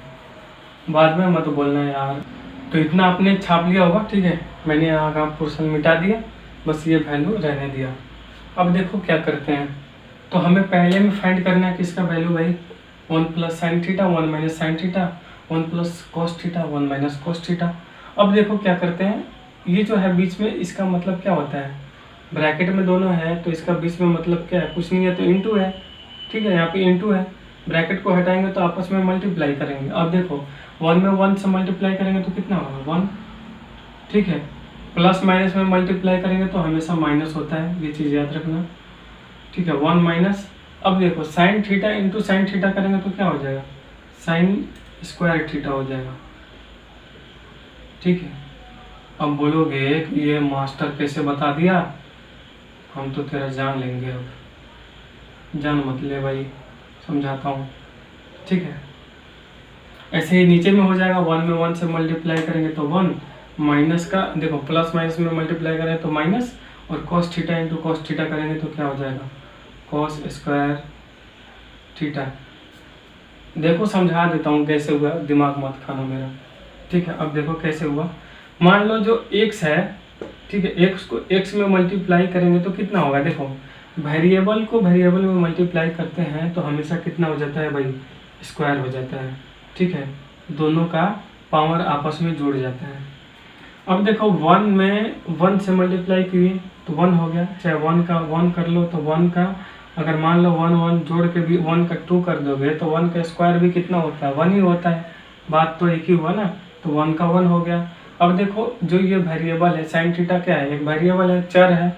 बाद में मत बोलना यार। तो इतना आपने छाप लिया होगा। ठीक है, मैंने यहाँ का पोर्शन मिटा दिया, बस ये वैल्यू रहने दिया। अब देखो क्या करते हैं, तो हमें पहले में फाइंड करना है किसका वैल्यू भाई 1 plus sine theta 1 minus sine theta, 1 plus cos theta 1 minus cos theta. अब देखो क्या करते हैं, ये जो है बीच में इसका मतलब क्या होता है, ब्रैकेट में दोनों है तो इसका बीच में मतलब क्या है, कुछ नहीं है तो इनटू है। ठीक है, यहाँ पे इनटू है, ब्रैकेट को हटाएंगे तो आपस में मल्टीप्लाई करेंगे। अब देखो 1 में 1 से मल्टीप्लाई करेंगे तो कितना होगा 1। ठीक है, प्लस माइनस में मल्टीप्लाई करेंगे तो हमेशा माइनस होता है, ये चीज़ याद रखना। ठीक है, 1 माइनस। अब देखो sine theta into sine theta करेंगे तो क्या हो जाएगा साइन स्क्वायर थीटा हो जाएगा। ठीक है, अब बोलोगे कि ये मास्टर कैसे बता दिया, हम तो तेरा जान लेंगे। अब जान मत ले भाई, समझाता हूँ। ठीक है, ऐसे ही नीचे में हो जाएगा 1 में 1 से मल्टीप्लाई करेंगे तो 1 माइनस का, देखो प्लस माइनस में मल्टीप्लाई करें तो माइनस, और cos theta into cos theta करेंगे तो क्या हो जाएगा, कॉस स्क्वायर थीटा। देखो समझा देता हूँ कैसे हुआ, दिमाग मत खाना मेरा, ठीक है। अब देखो कैसे हुआ, मान लो जो x है, ठीक है, x को x में मल्टीप्लाई करेंगे तो कितना होगा, देखो वेरिएबल को वेरिएबल में मल्टीप्लाई करते हैं तो हमेशा कितना हो जाता है भाई, स्क्वायर हो जाता है, ठीक है। दोनों का पावर आपस में जुड़ जाता है। अब देखो 1 में 1 से मल्टीप्लाई किए तो 1 हो गया, चाहे 1 का 1 कर लो तो 1 का, अगर मान लो 1 1 जोड़ के भी 1 का 2 कर दोगे तो 1 का स्क्वायर भी कितना होता है, 1 ही होता है। बात तो एक ही हुआ ना, तो 1 का 1 हो गया। अब देखो जो ये वेरिएबल है साइन थीटा क्या है, एक वेरिएबल है, चर है,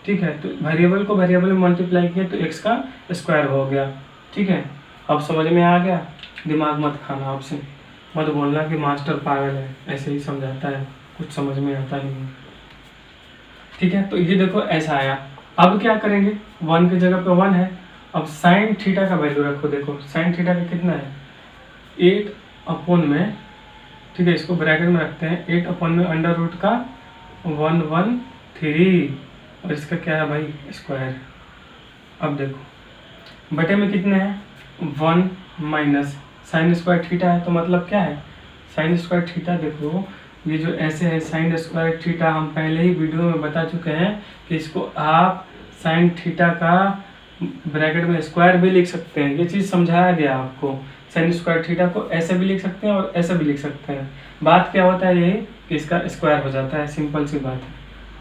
ठीक है। तो वेरिएबल को वेरिएबल में मल्टीप्लाई किया तो x का स्क्वायर हो गया, ठीक है। अब समझ में आ गया, दिमाग मत खाना, आपसे मत बोलना कि मास्टर पागल है, ऐसे ही समझाता है, कुछ समझ में आता नहीं है, ठीक है। तो ये देखो ऐसा आया। अब क्या करेंगे, 1 की जगह पे 1 है, अब साइन थीटा का वैल्यू रखो। देखो साइन थीटा का कितना है, 8 अपॉन में, ठीक है, इसको ब्रैकेट में रखते हैं, 8 अपॉन में अंडर रूट का 113 और इसका क्या है भाई, स्क्वायर। अब देखो बटे में कितने हैं, 1 माइनस साइन स्क्वायर थीटा है, तो मतलब क्या है, साइन स्क्वायर थीटा। देखो ये जो ऐसे है साइन स्क्वायर थीटा, हम पहले ही वीडियो में बता चुके हैं कि इसको आप साइन थीटा का ब्रैकेट में स्क्वायर भी लिख सकते हैं, ये चीज़ समझाया गया आपको। साइन स्क्वायर थीटा को ऐसे भी लिख सकते हैं और ऐसे भी लिख सकते हैं। बात क्या होता है, यही कि इसका स्क्वायर हो जाता है, सिंपल सी बात है,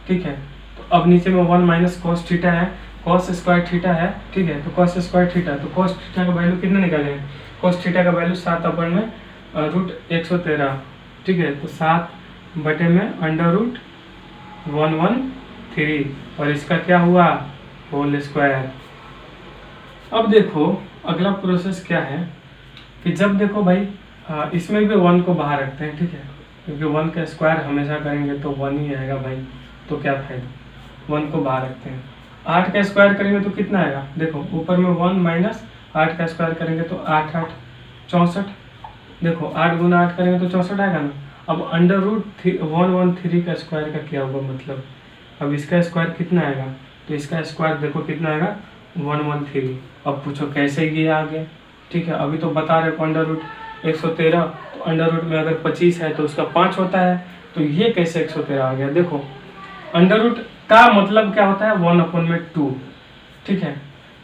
ठीक है। तो अब नीचे में 1 माइनस कॉस थीटा है, कॉस स्क्वायर थीटा है, ठीक है। तो कॉस स्क्वायर थीटा, तो कॉस थीटा का वैल्यू कितना निकालेंगे, कॉस थीटा का वैल्यू 7 अपॉन में रूट 113, ठीक है। तो 7 बटे में अंडर रूट 113 और इसका क्या हुआ, होल स्क्वायर। अब देखो अगला प्रोसेस क्या है कि जब देखो भाई इसमें भी 1 को बाहर रखते हैं, ठीक है, क्योंकि 1 का स्क्वायर हमेशा करेंगे तो 1 ही आएगा भाई, तो क्या फायदा, 1 को बाहर रखते हैं। 8 का स्क्वायर करेंगे तो कितना आएगा, देखो ऊपर में 1 माइनस 8 का स्क्वायर करेंगे तो 8 8 64, देखो 8 गुना 8 करेंगे तो 64 आएगा ना। अब अंडर रूट 113 का स्क्वायर का क्या होगा, मतलब अब इसका स्क्वायर कितना आएगा, तो इसका स्क्वायर देखो कितना आएगा, 113। अब पूछो कैसे ये आ गया, ठीक है। अभी तो बता रहे अंडर रूट 113, तो अंडर रूट में अगर 25 है तो उसका 5 होता है, तो ये कैसे 113 आ गया। देखो अंडर रूट का मतलब क्या होता है, 1 अपॉन में 2, ठीक है।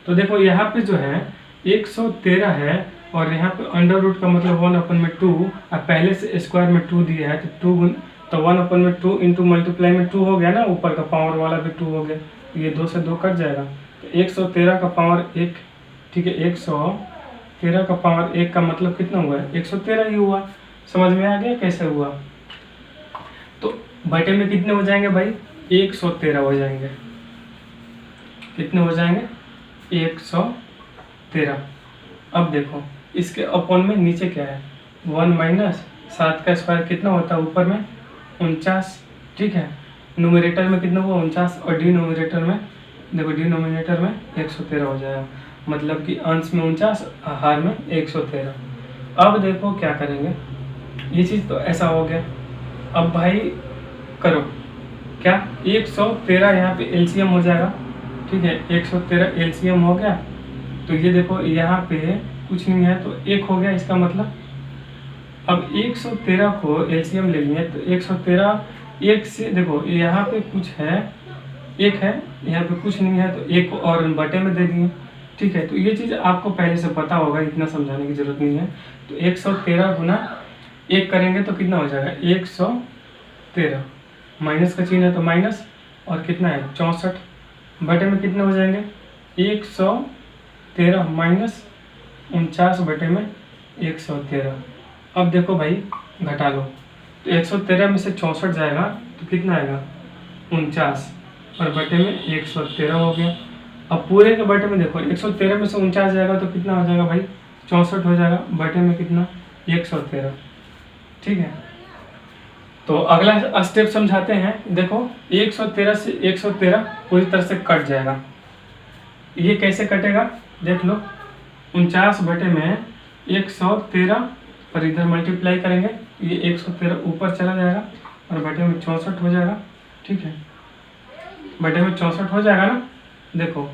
तो देखो यहाँ पे जो है 113 है और यहाँ पे अंडर रूट का मतलब 1 अपन में 2, और पहले से स्क्वायर में 2 दिया है तो 2 तो 1 अपन में 2 इंटू मल्टीप्लाई में 2 हो गया ना, ऊपर का पावर वाला भी 2 हो गया, ये 2 से 2 कट जाएगा, तो 113 का पावर 1, ठीक है। 113 का पावर 1 का मतलब कितना हुआ है, 113 ही हुआ। समझ में आ गया कैसे हुआ। तो बटे में कितने हो जाएंगे भाई, 113 हो जाएंगे, कितने हो जाएंगे, 113। अब देखो इसके अपॉन में नीचे क्या है, 1 माइनस 7 का स्क्वायर कितना होता है, ऊपर में 49, ठीक है। न्यूमरेटर में कितना हुआ 49 और डिनोमिनेटर में देखो, डिनोमिनेटर में 113 हो जाएगा, मतलब कि अंश में 49 हार में 113। अब देखो क्या करेंगे, ये चीज़ तो ऐसा हो गया। अब भाई करो क्या, 113 यहाँ पे एलसीएम हो जाएगा, ठीक है। 113 एलसीएम हो गया, तो ये देखो यहाँ पे कुछ नहीं है तो 1 हो गया, इसका मतलब अब 113 को एलसीएम ले लिए तो 113 1 से देखो यहाँ पे कुछ है, 1 है, यहाँ पे कुछ नहीं है तो 1 और बटे में दे दिए, ठीक है। तो ये चीज़ आपको पहले से पता होगा, इतना समझाने की जरूरत नहीं है। तो 113 गुना 1 करेंगे तो कितना हो जाएगा, 113, माइनस का चिन्ह है तो माइनस, और कितना है 64, बटे में कितने हो जाएंगे, 113 माइनस 49 बटे में 113। अब देखो भाई घटा लो, तो 113 में से 64 जाएगा तो कितना आएगा, 49, और बटे में 113 हो गया। अब पूरे के बटे में देखो 113 में से 49 जाएगा तो कितना हो जाएगा भाई, 64 हो जाएगा, बटे में कितना, 113, ठीक है। तो अगला स्टेप समझाते हैं। देखो 113 से 113 पूरी तरह से कट जाएगा, ये कैसे कटेगा देख लो, 49 बटे में 113 और इधर मल्टीप्लाई करेंगे, ये 113 ऊपर चला जाएगा और बटे में 64 हो जाएगा, ठीक है। बटे में 64 हो जाएगा ना। देखो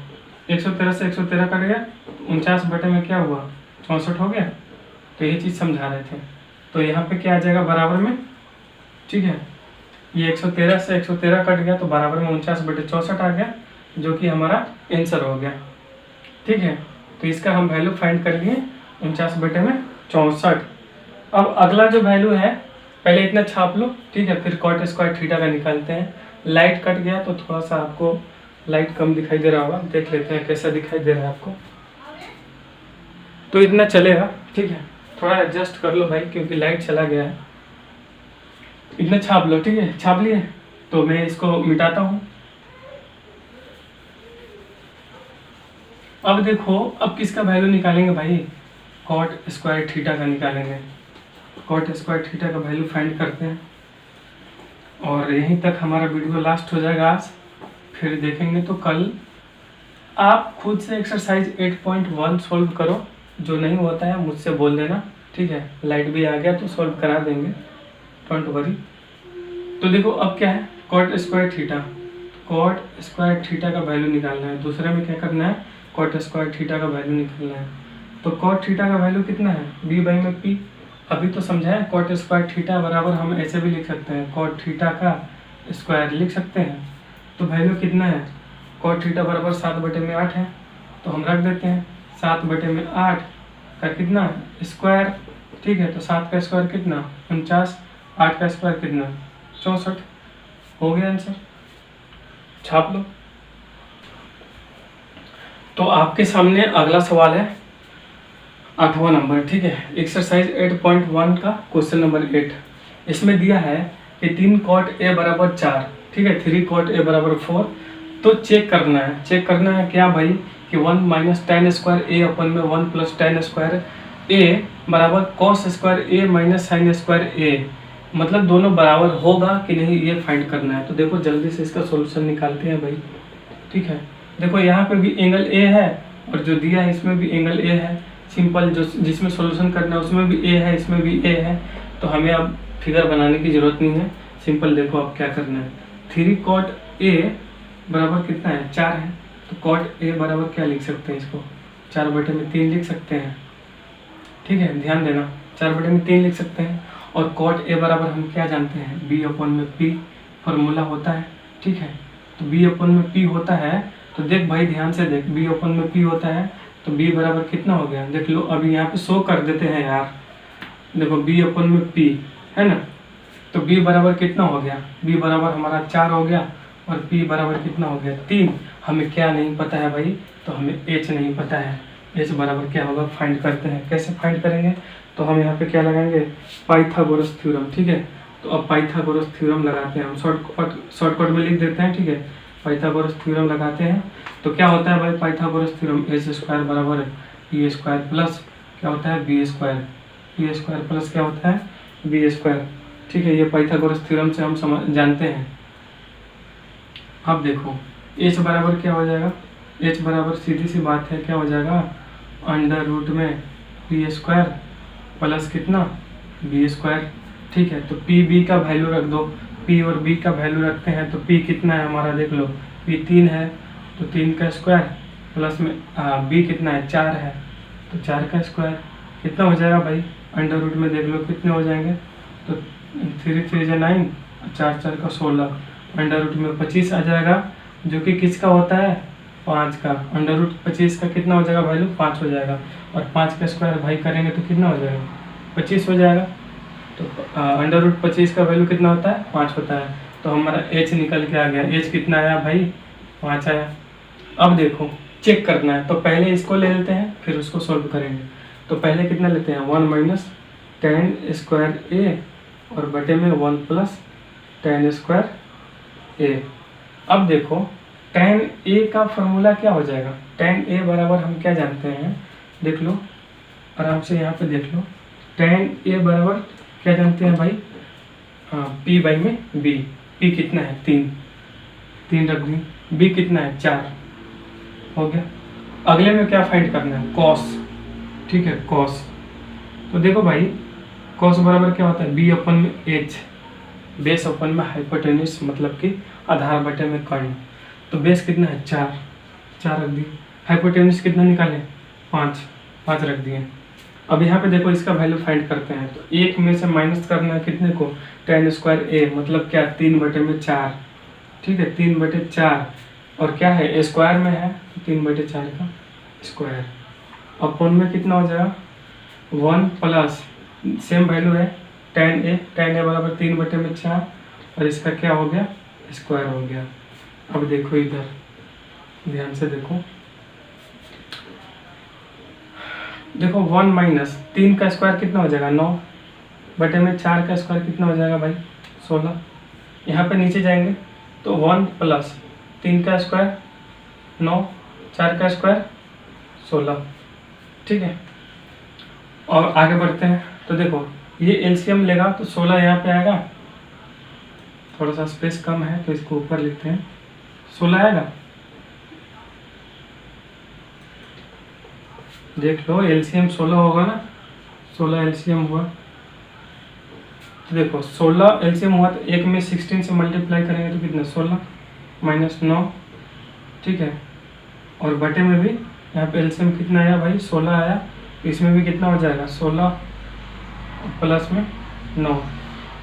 113 से 113 कट गया, 49 बटे में क्या हुआ 64 हो गया। तो ये चीज़ समझा रहे थे। तो यहाँ पे क्या आ जाएगा बराबर में, ठीक है, ये 113 से 113 कट गया तो बराबर में 49 बटे 64 आ गया, जो कि हमारा आंसर हो गया। ठीक है, तो इसका हम वैल्यू फाइंड कर लिए 49 बटे में 64। अब अगला जो वैल्यू है, पहले इतना छाप लो, ठीक है, फिर कॉट स्क्वायर थीटा का निकालते हैं। लाइट कट गया तो थोड़ा सा आपको लाइट कम दिखाई दे रहा होगा, देख लेते हैं कैसा दिखाई दे रहा है आपको। तो इतना चलेगा, ठीक है, थोड़ा एडजस्ट कर लो भाई क्योंकि लाइट चला गया है। इतना छाप लो, ठीक है, छाप लिए तो मैं इसको मिटाता हूँ। अब देखो, अब किसका वैल्यू निकालेंगे भाई, कॉट स्क्वायर थीटा का निकालेंगे। कॉट स्क्वायर थीटा का वैल्यू फाइंड करते हैं और यहीं तक हमारा वीडियो लास्ट हो जाएगा आज। फिर देखेंगे तो कल। आप खुद से एक्सरसाइज 8.1 सॉल्व करो, जो नहीं होता है मुझसे बोल देना, ठीक है। लाइट भी आ गया तो सॉल्व करा देंगे, डोंट वरी। तो देखो अब क्या है, cot square theta, cot square theta का वैल्यू निकालना है। दूसरे में क्या करना है, कॉट स्क्वायर थीटा का वैल्यू निकालना है। तो कॉट थीटा का वैल्यू कितना है, बी बाई में पी। अभी तो समझा है, कॉट स्क्वायर थीटा बराबर हम ऐसे भी लिख सकते हैं, कॉट थीटा का स्क्वायर लिख सकते हैं। तो वैल्यू कितना है, कॉट थीटा बराबर 7 बटे में 8 है, तो हम रख देते हैं 7 बटे में 8 का कितना स्क्वायर, ठीक है। तो 7 का स्क्वायर कितना 49, 8 का स्क्वायर कितना 64, हो गया आंसर। छाप लो। तो आपके सामने अगला सवाल है 8वां नंबर, ठीक है, एक्सरसाइज 8.1 का क्वेश्चन नंबर 8। इसमें दिया है कि 3 कॉट ए बराबर 4, ठीक है, 3 कॉट ए बराबर 4। तो चेक करना है क्या भाई कि 1 माइनस टेन स्क्वायर ए अपन में 1 प्लस टेन स्क्वायर ए बराबर कॉस स्क्वायर ए माइनस साइन स्क्वायर ए, मतलब दोनों बराबर होगा कि नहीं ये फाइंड करना है। तो देखो जल्दी से इसका सॉल्यूशन निकालते हैं भाई, ठीक है। देखो यहाँ पे भी एंगल ए है और जो दिया है इसमें भी एंगल ए है। सिंपल जो जिसमें सॉल्यूशन करना है उसमें भी ए है, इसमें भी ए है, तो हमें अब फिगर बनाने की जरूरत नहीं है। सिंपल देखो अब क्या करना है, 3 कॉट ए बराबर कितना है 4 है, तो कॉट ए बराबर क्या लिख सकते हैं, इसको 4 बटे में 3 लिख सकते हैं, ठीक है, ध्यान देना 4 बटे में 3 लिख सकते हैं। और कॉट ए बराबर हम क्या जानते हैं, बी अपन में पी फॉर्मूला होता है, ठीक है। तो बी अपन में पी होता है, तो देख भाई ध्यान से देख, बी अपन में पी होता है तो बी बराबर कितना हो गया, देख लो अभी यहाँ पे शो कर देते हैं यार। देखो बी अपन में पी है ना, तो बी बराबर कितना हो गया, बी बराबर हमारा 4 हो गया और पी बराबर कितना हो गया 3। हमें क्या नहीं पता है भाई, तो हमें एच नहीं पता है। एच बराबर क्या होगा फाइंड करते हैं। कैसे फाइंड करेंगे, तो हम यहाँ पे क्या लगाएंगे, पाइथागोरस थ्योरम, ठीक है। तो अब पाइथागोरस थ्योरम लगाते हैं हम, शॉर्टकट में लिख देते हैं, ठीक है। पाइथागोरस थ्योरम लगाते हैं तो क्या होता है भाई, पाइथागोरस थ्योरम एच स्क्वायर बराबर ए स्क्वायर प्लस क्या होता है बी स्क्वायर, ए स्क्वायर प्लस क्या होता है बी स्क्वायर, ठीक है। ये पाइथागोरस थ्योरम से हम जानते हैं। अब देखो h बराबर क्या हो जाएगा, h बराबर सीधी सी बात है क्या हो जाएगा, अंडर रूट में पी स्क्वायर प्लस कितना बी स्क्वायर, ठीक है। तो पी बी का वैल्यू रख दो, p और b का वैल्यू रखते हैं तो p कितना है हमारा, देख लो p 3 है तो 3 का स्क्वायर प्लस में b कितना है 4 है तो 4 का स्क्वायर कितना हो जाएगा भाई, अंडर रूट में देख लो कितने हो जाएंगे, तो 3 3 9 4 4 का 16, अंडर रूट में 25 आ जाएगा, जो कि किसका होता है 5 का। अंडर रूट 25 का कितना हो जाएगा वैल्यू 5 हो जाएगा, और 5 का स्क्वायर भाई करेंगे तो कितना हो जाएगा 25 हो जाएगा। तो अंडर रूट 25 का वैल्यू कितना होता है 5 होता है, तो हमारा h निकल के आ गया, h कितना आया भाई 5 आया। अब देखो चेक करना है, तो पहले इसको ले लेते हैं फिर उसको सॉल्व करेंगे। तो पहले कितना लेते हैं 1 माइनस टेन स्क्वायर ए और बटे में 1 प्लस टेन स्क्वायर ए। अब देखो tan a का फॉर्मूला क्या हो जाएगा, tan a बराबर हम क्या जानते हैं, देख लो आराम से यहाँ पे देख लो, tan a बराबर क्या जानते हैं भाई, p बाई में b, p कितना है 3 रख दी, b कितना है 4 हो गया। अगले में क्या फाइंड करना है cos, ठीक है cos। तो देखो भाई cos बराबर क्या होता है b अपन में h, बेस अपन में हाइपोटेन्यूस मतलब कि आधार बटे में कर्ण। तो बेस कितना है 4, 4 रख दिए। हाइपोटेन्यूज कितना निकालें 5, 5 रख दिए। अब यहाँ पे देखो इसका वैल्यू फाइंड करते हैं, तो 1 में से माइनस करना है कितने को, tan स्क्वायर a, मतलब क्या 3/4, ठीक है 3/4, और क्या है a स्क्वायर में है तो 3/4 का स्क्वायर, अपॉन में कितना हो जाएगा 1 प्लस सेम वैल्यू है tan a बराबर 3/4, और इसका क्या हो गया स्क्वायर हो गया। अब देखो इधर ध्यान से देखो, देखो 1 माइनस 3 का स्क्वायर कितना हो जाएगा 9/4 का स्क्वायर कितना हो जाएगा भाई 16। यहाँ पे नीचे जाएंगे तो 1 प्लस 3 का स्क्वायर 9, 4 का स्क्वायर 16, ठीक है। और आगे बढ़ते हैं तो देखो ये एलसीएम लेगा तो 16 यहाँ पे आएगा, थोड़ा सा स्पेस कम है तो इसको ऊपर लिखते हैं, 16 आएगा। देख लो एलसीएम 16 होगा ना, 16 एलसीएम हुआ, तो देखो 16 एलसीएम हुआ तो एक में 16 से मल्टीप्लाई करेंगे तो कितना 16 माइनस 9, ठीक है। और बटे में भी यहाँ पे एलसीएम कितना आया भाई 16 आया, तो इसमें भी कितना हो जाएगा 16 प्लस में 9,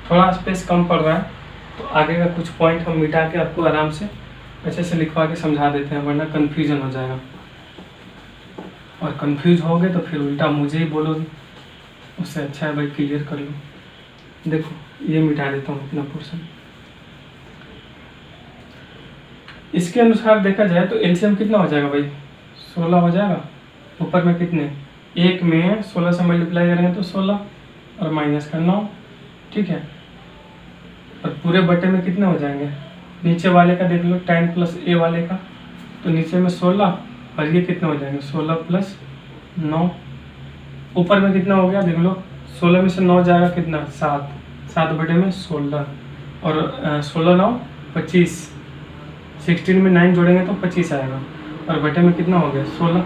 थोड़ा स्पेस कम पड़ रहा है तो आगे का कुछ पॉइंट हम मिटा के आपको आराम से अच्छे से लिखवा के समझा देते हैं, वरना कन्फ्यूजन हो जाएगा, और कंफ्यूज हो गए तो फिर उल्टा मुझे ही बोलोगे, उससे अच्छा है भाई क्लियर कर लो। देखो ये मिटा देता हूँ इतना पोर्शन। इसके अनुसार देखा जाए तो एलसीएम कितना हो जाएगा भाई 16 हो जाएगा, ऊपर में कितने एक में 16 से मल्टीप्लाई करेंगे तो 16 और माइनस का 9, ठीक है। और पूरे बटे में कितने हो जाएंगे, नीचे वाले का देख लो tan प्लस a वाले का, तो नीचे में 16 और ये कितने हो जाएंगे 16 प्लस 9, ऊपर में कितना हो गया देख लो, 16 में से 9 जाएगा कितना 7, 7 बटे में 16, और 16 9 25, 16 में 9 जोड़ेंगे तो 25 आएगा, और बटे में कितना हो गया 16,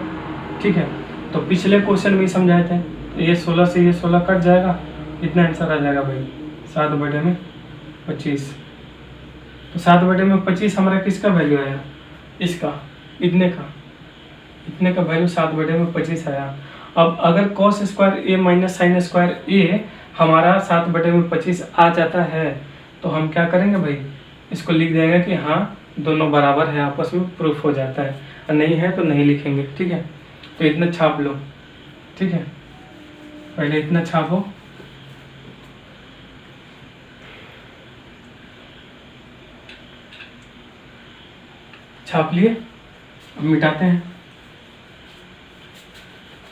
ठीक है। तो पिछले क्वेश्चन में समझाए थे, तो ये 16 से ये 16 कट जाएगा, इतना आंसर आ जाएगा भाई 7 बटे में 25। तो 7 बटे में 25 हमारा किसका वैल्यू आया, इसका इतने का वैल्यू 7 बटे में 25 आया। अब अगर कॉस स्क्वायर ए माइनस साइन स्क्वायर ए हमारा 7 बटे में 25 आ जाता है, तो हम क्या करेंगे भाई इसको लिख देंगे कि हाँ दोनों बराबर है, आपस में प्रूफ हो जाता है, और नहीं है तो नहीं लिखेंगे, ठीक है। तो इतना छाप लो, ठीक है, पहले इतना छापो, छाप लिए, अब मिटाते हैं।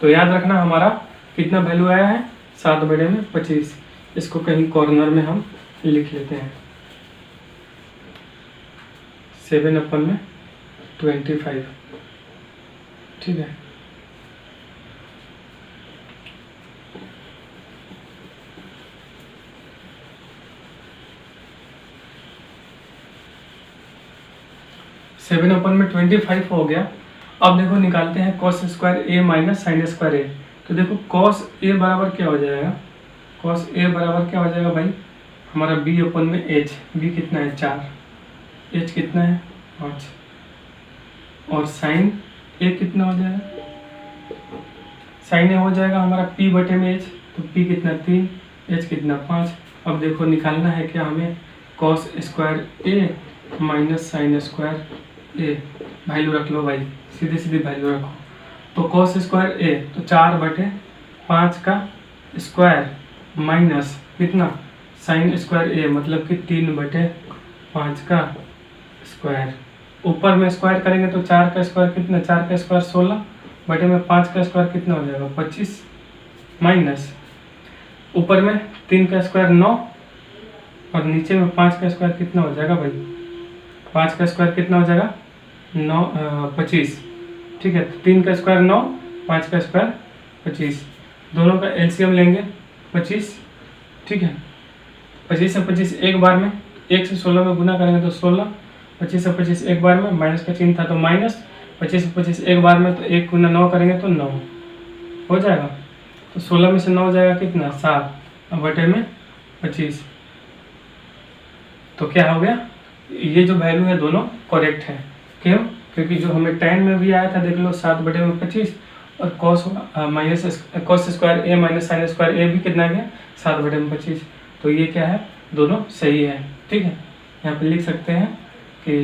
तो याद रखना हमारा कितना वैल्यू आया है 7 बटे में 25, इसको कहीं कॉर्नर में हम लिख लेते हैं 7/25, ठीक है। सेवन अपन में 25 हो गया। अब देखो निकालते हैं कॉस स्क्वायर ए माइनस साइन स्क्वायर ए। तो देखो कॉस ए बराबर क्या हो जाएगा, कॉस ए बराबर क्या हो जाएगा भाई हमारा बी अपन में एच, बी कितना है 4, एच कितना है 5, और साइन ए कितना हो जाएगा, साइन ए हो जाएगा हमारा पी बटे में एच, तो पी कितना 3, एच कितना 5। अब देखो निकालना है क्या हमें, कॉस स्क्वायर ए माइनस साइन स्क्वायर ए, वैल्यू रख लो भाई, सीधे सीधे वैल्यू रखो। तो कॉस स्क्वायर ए तो 4/5 का स्क्वायर माइनस कितना साइन स्क्वायर ए मतलब कि 3/5 का स्क्वायर, ऊपर में स्क्वायर करेंगे तो 4 का स्क्वायर कितना, 4 का स्क्वायर 16 बटे में 5 का स्क्वायर कितना हो जाएगा 25, माइनस ऊपर में 3 का स्क्वायर 9 और नीचे में 5 का स्क्वायर कितना हो जाएगा भाई, 5 का स्क्वायर कितना हो जाएगा 25, ठीक है। 3 का स्क्वायर 9, 5 का स्क्वायर 25, दोनों का एलसीएम लेंगे 25, ठीक है। 25 से 25 एक बार में, 1 से 16 में गुना करेंगे तो 16, 25 से 25 एक बार में, माइनस का चिन्ह था तो माइनस, 25 से 25 एक बार में तो 1 गुना 9 करेंगे तो 9 हो जाएगा। तो 16 में से 9 जाएगा कितना 7 बटे में 25, तो क्या हो गया ये जो वैल्यू है दोनों करेक्ट है। क्यों? क्योंकि जो हमें tan में भी आया था देख लो 7/25 और cos square a minus sine square a भी कितना गया 7/25। तो ये क्या है, दोनों सही है। ठीक है, यहाँ पे लिख सकते हैं कि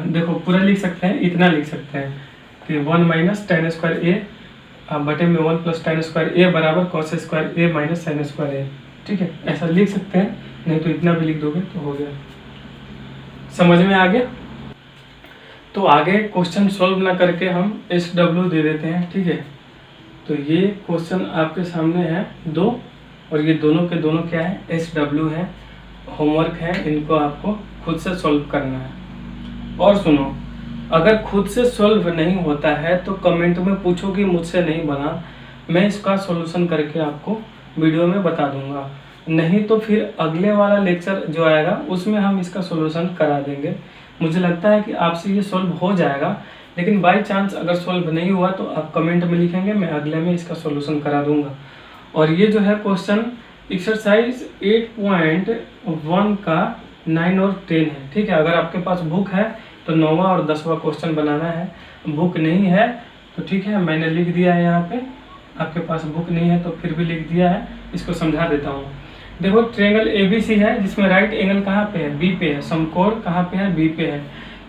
देखो पूरा लिख सकते हैं, इतना लिख सकते हैं कि 1 माइनस tan स्क्वायर a बटे में 1 प्लस tan स्क्वायर a बराबर cos square a minus sine square a। ठीक है, ऐसा लिख सकते हैं, नहीं तो इतना भी लिख दोगे तो हो गया। समझ में आ गया? तो आगे क्वेश्चन सॉल्व ना करके हम SW दे देते हैं। ठीक है, तो ये क्वेश्चन आपके सामने है 2 और ये दोनों के दोनों क्या है, SW है, होमवर्क है, इनको आपको खुद से सॉल्व करना है। और सुनो, अगर खुद से सॉल्व नहीं होता है तो कमेंट में पूछो कि मुझसे नहीं बना, मैं इसका सॉल्यूशन करके आपको वीडियो में बता दूंगा। नहीं तो फिर अगले वाला लेक्चर जो आएगा उसमें हम इसका सॉल्यूशन करा देंगे। मुझे लगता है कि आपसे ये सॉल्व हो जाएगा, लेकिन बाय चांस अगर सॉल्व नहीं हुआ तो आप कमेंट में लिखेंगे, मैं अगले में इसका सॉल्यूशन करा दूंगा। और ये जो है क्वेश्चन एक्सरसाइज 8.1 का 9 और 10 है। ठीक है, अगर आपके पास बुक है तो 9वां और 10वां क्वेश्चन बनाना है। बुक नहीं है तो ठीक है, मैंने लिख दिया है यहाँ पे। आपके पास बुक नहीं है तो फिर भी लिख दिया है, इसको समझा देता हूँ। देखो, ट्रायंगल ABC है जिसमें राइट एंगल कहाँ पे है, B पे है, समकोण कहाँ पे है, B पे है।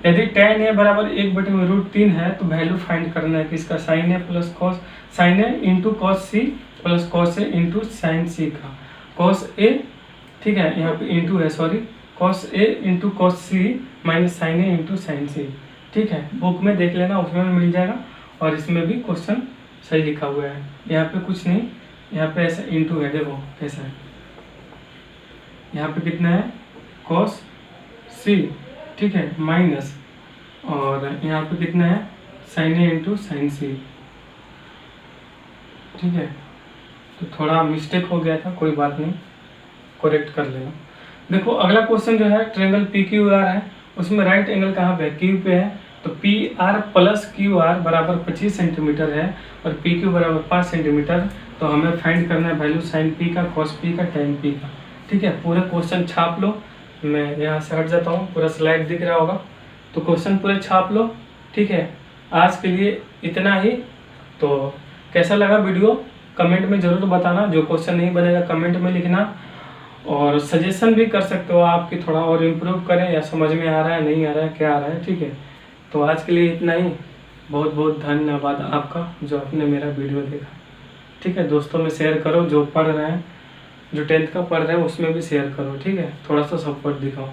यदि tan A बराबर 1/√3 है तो वैल्यू फाइंड करना है किसका, sin A plus cos sin A into cos C plus cos A into sin C का। cos A, ठीक है, यहाँ पे इंटू है, sorry, cos A into cos C minus sin A into sin C। ठीक है, बुक में देख लेना, उसमें भी मिल जाएगा। और इसमें भी क्वेश्चन सही लिखा हुआ है, यहाँ पे कुछ नहीं, यहाँ पे ऐसा इंटू है, देखो कैसा है, यहाँ पे कितना है cos C, ठीक है, माइनस, और यहाँ पे कितना है sin A into sin C। ठीक है, तो थोड़ा मिस्टेक हो गया था, कोई बात नहीं, करेक्ट कर लेना। देखो अगला क्वेश्चन जो है ट्रायंगल PQR है, उसमें राइट एंगल कहाँ पे है, Q पे है। तो PR प्लस QR बराबर 25 सेंटीमीटर है और PQ बराबर 5 सेंटीमीटर। तो हमें फाइंड करना है वैल्यू sin P का, cos P का, tan P का। ठीक है, पूरा क्वेश्चन छाप लो, मैं यहाँ से हट जाता हूँ, पूरा स्लाइड दिख रहा होगा, तो क्वेश्चन पूरे छाप लो। ठीक है, आज के लिए इतना ही। तो कैसा लगा वीडियो कमेंट में ज़रूर बताना, जो क्वेश्चन नहीं बनेगा कमेंट में लिखना, और सजेशन भी कर सकते हो आप कि थोड़ा और इम्प्रूव करें, या समझ में आ रहा है, नहीं आ रहा है, क्या आ रहा है। ठीक है, तो आज के लिए इतना ही। बहुत बहुत धन्यवाद आपका जो आपने मेरा वीडियो देखा। ठीक है, दोस्तों में शेयर करो, जो पढ़ रहे हैं, जो 10th का पढ़ रहे हैं उसमें भी शेयर करो। ठीक है, थोड़ा सा सपोर्ट दिखाओ।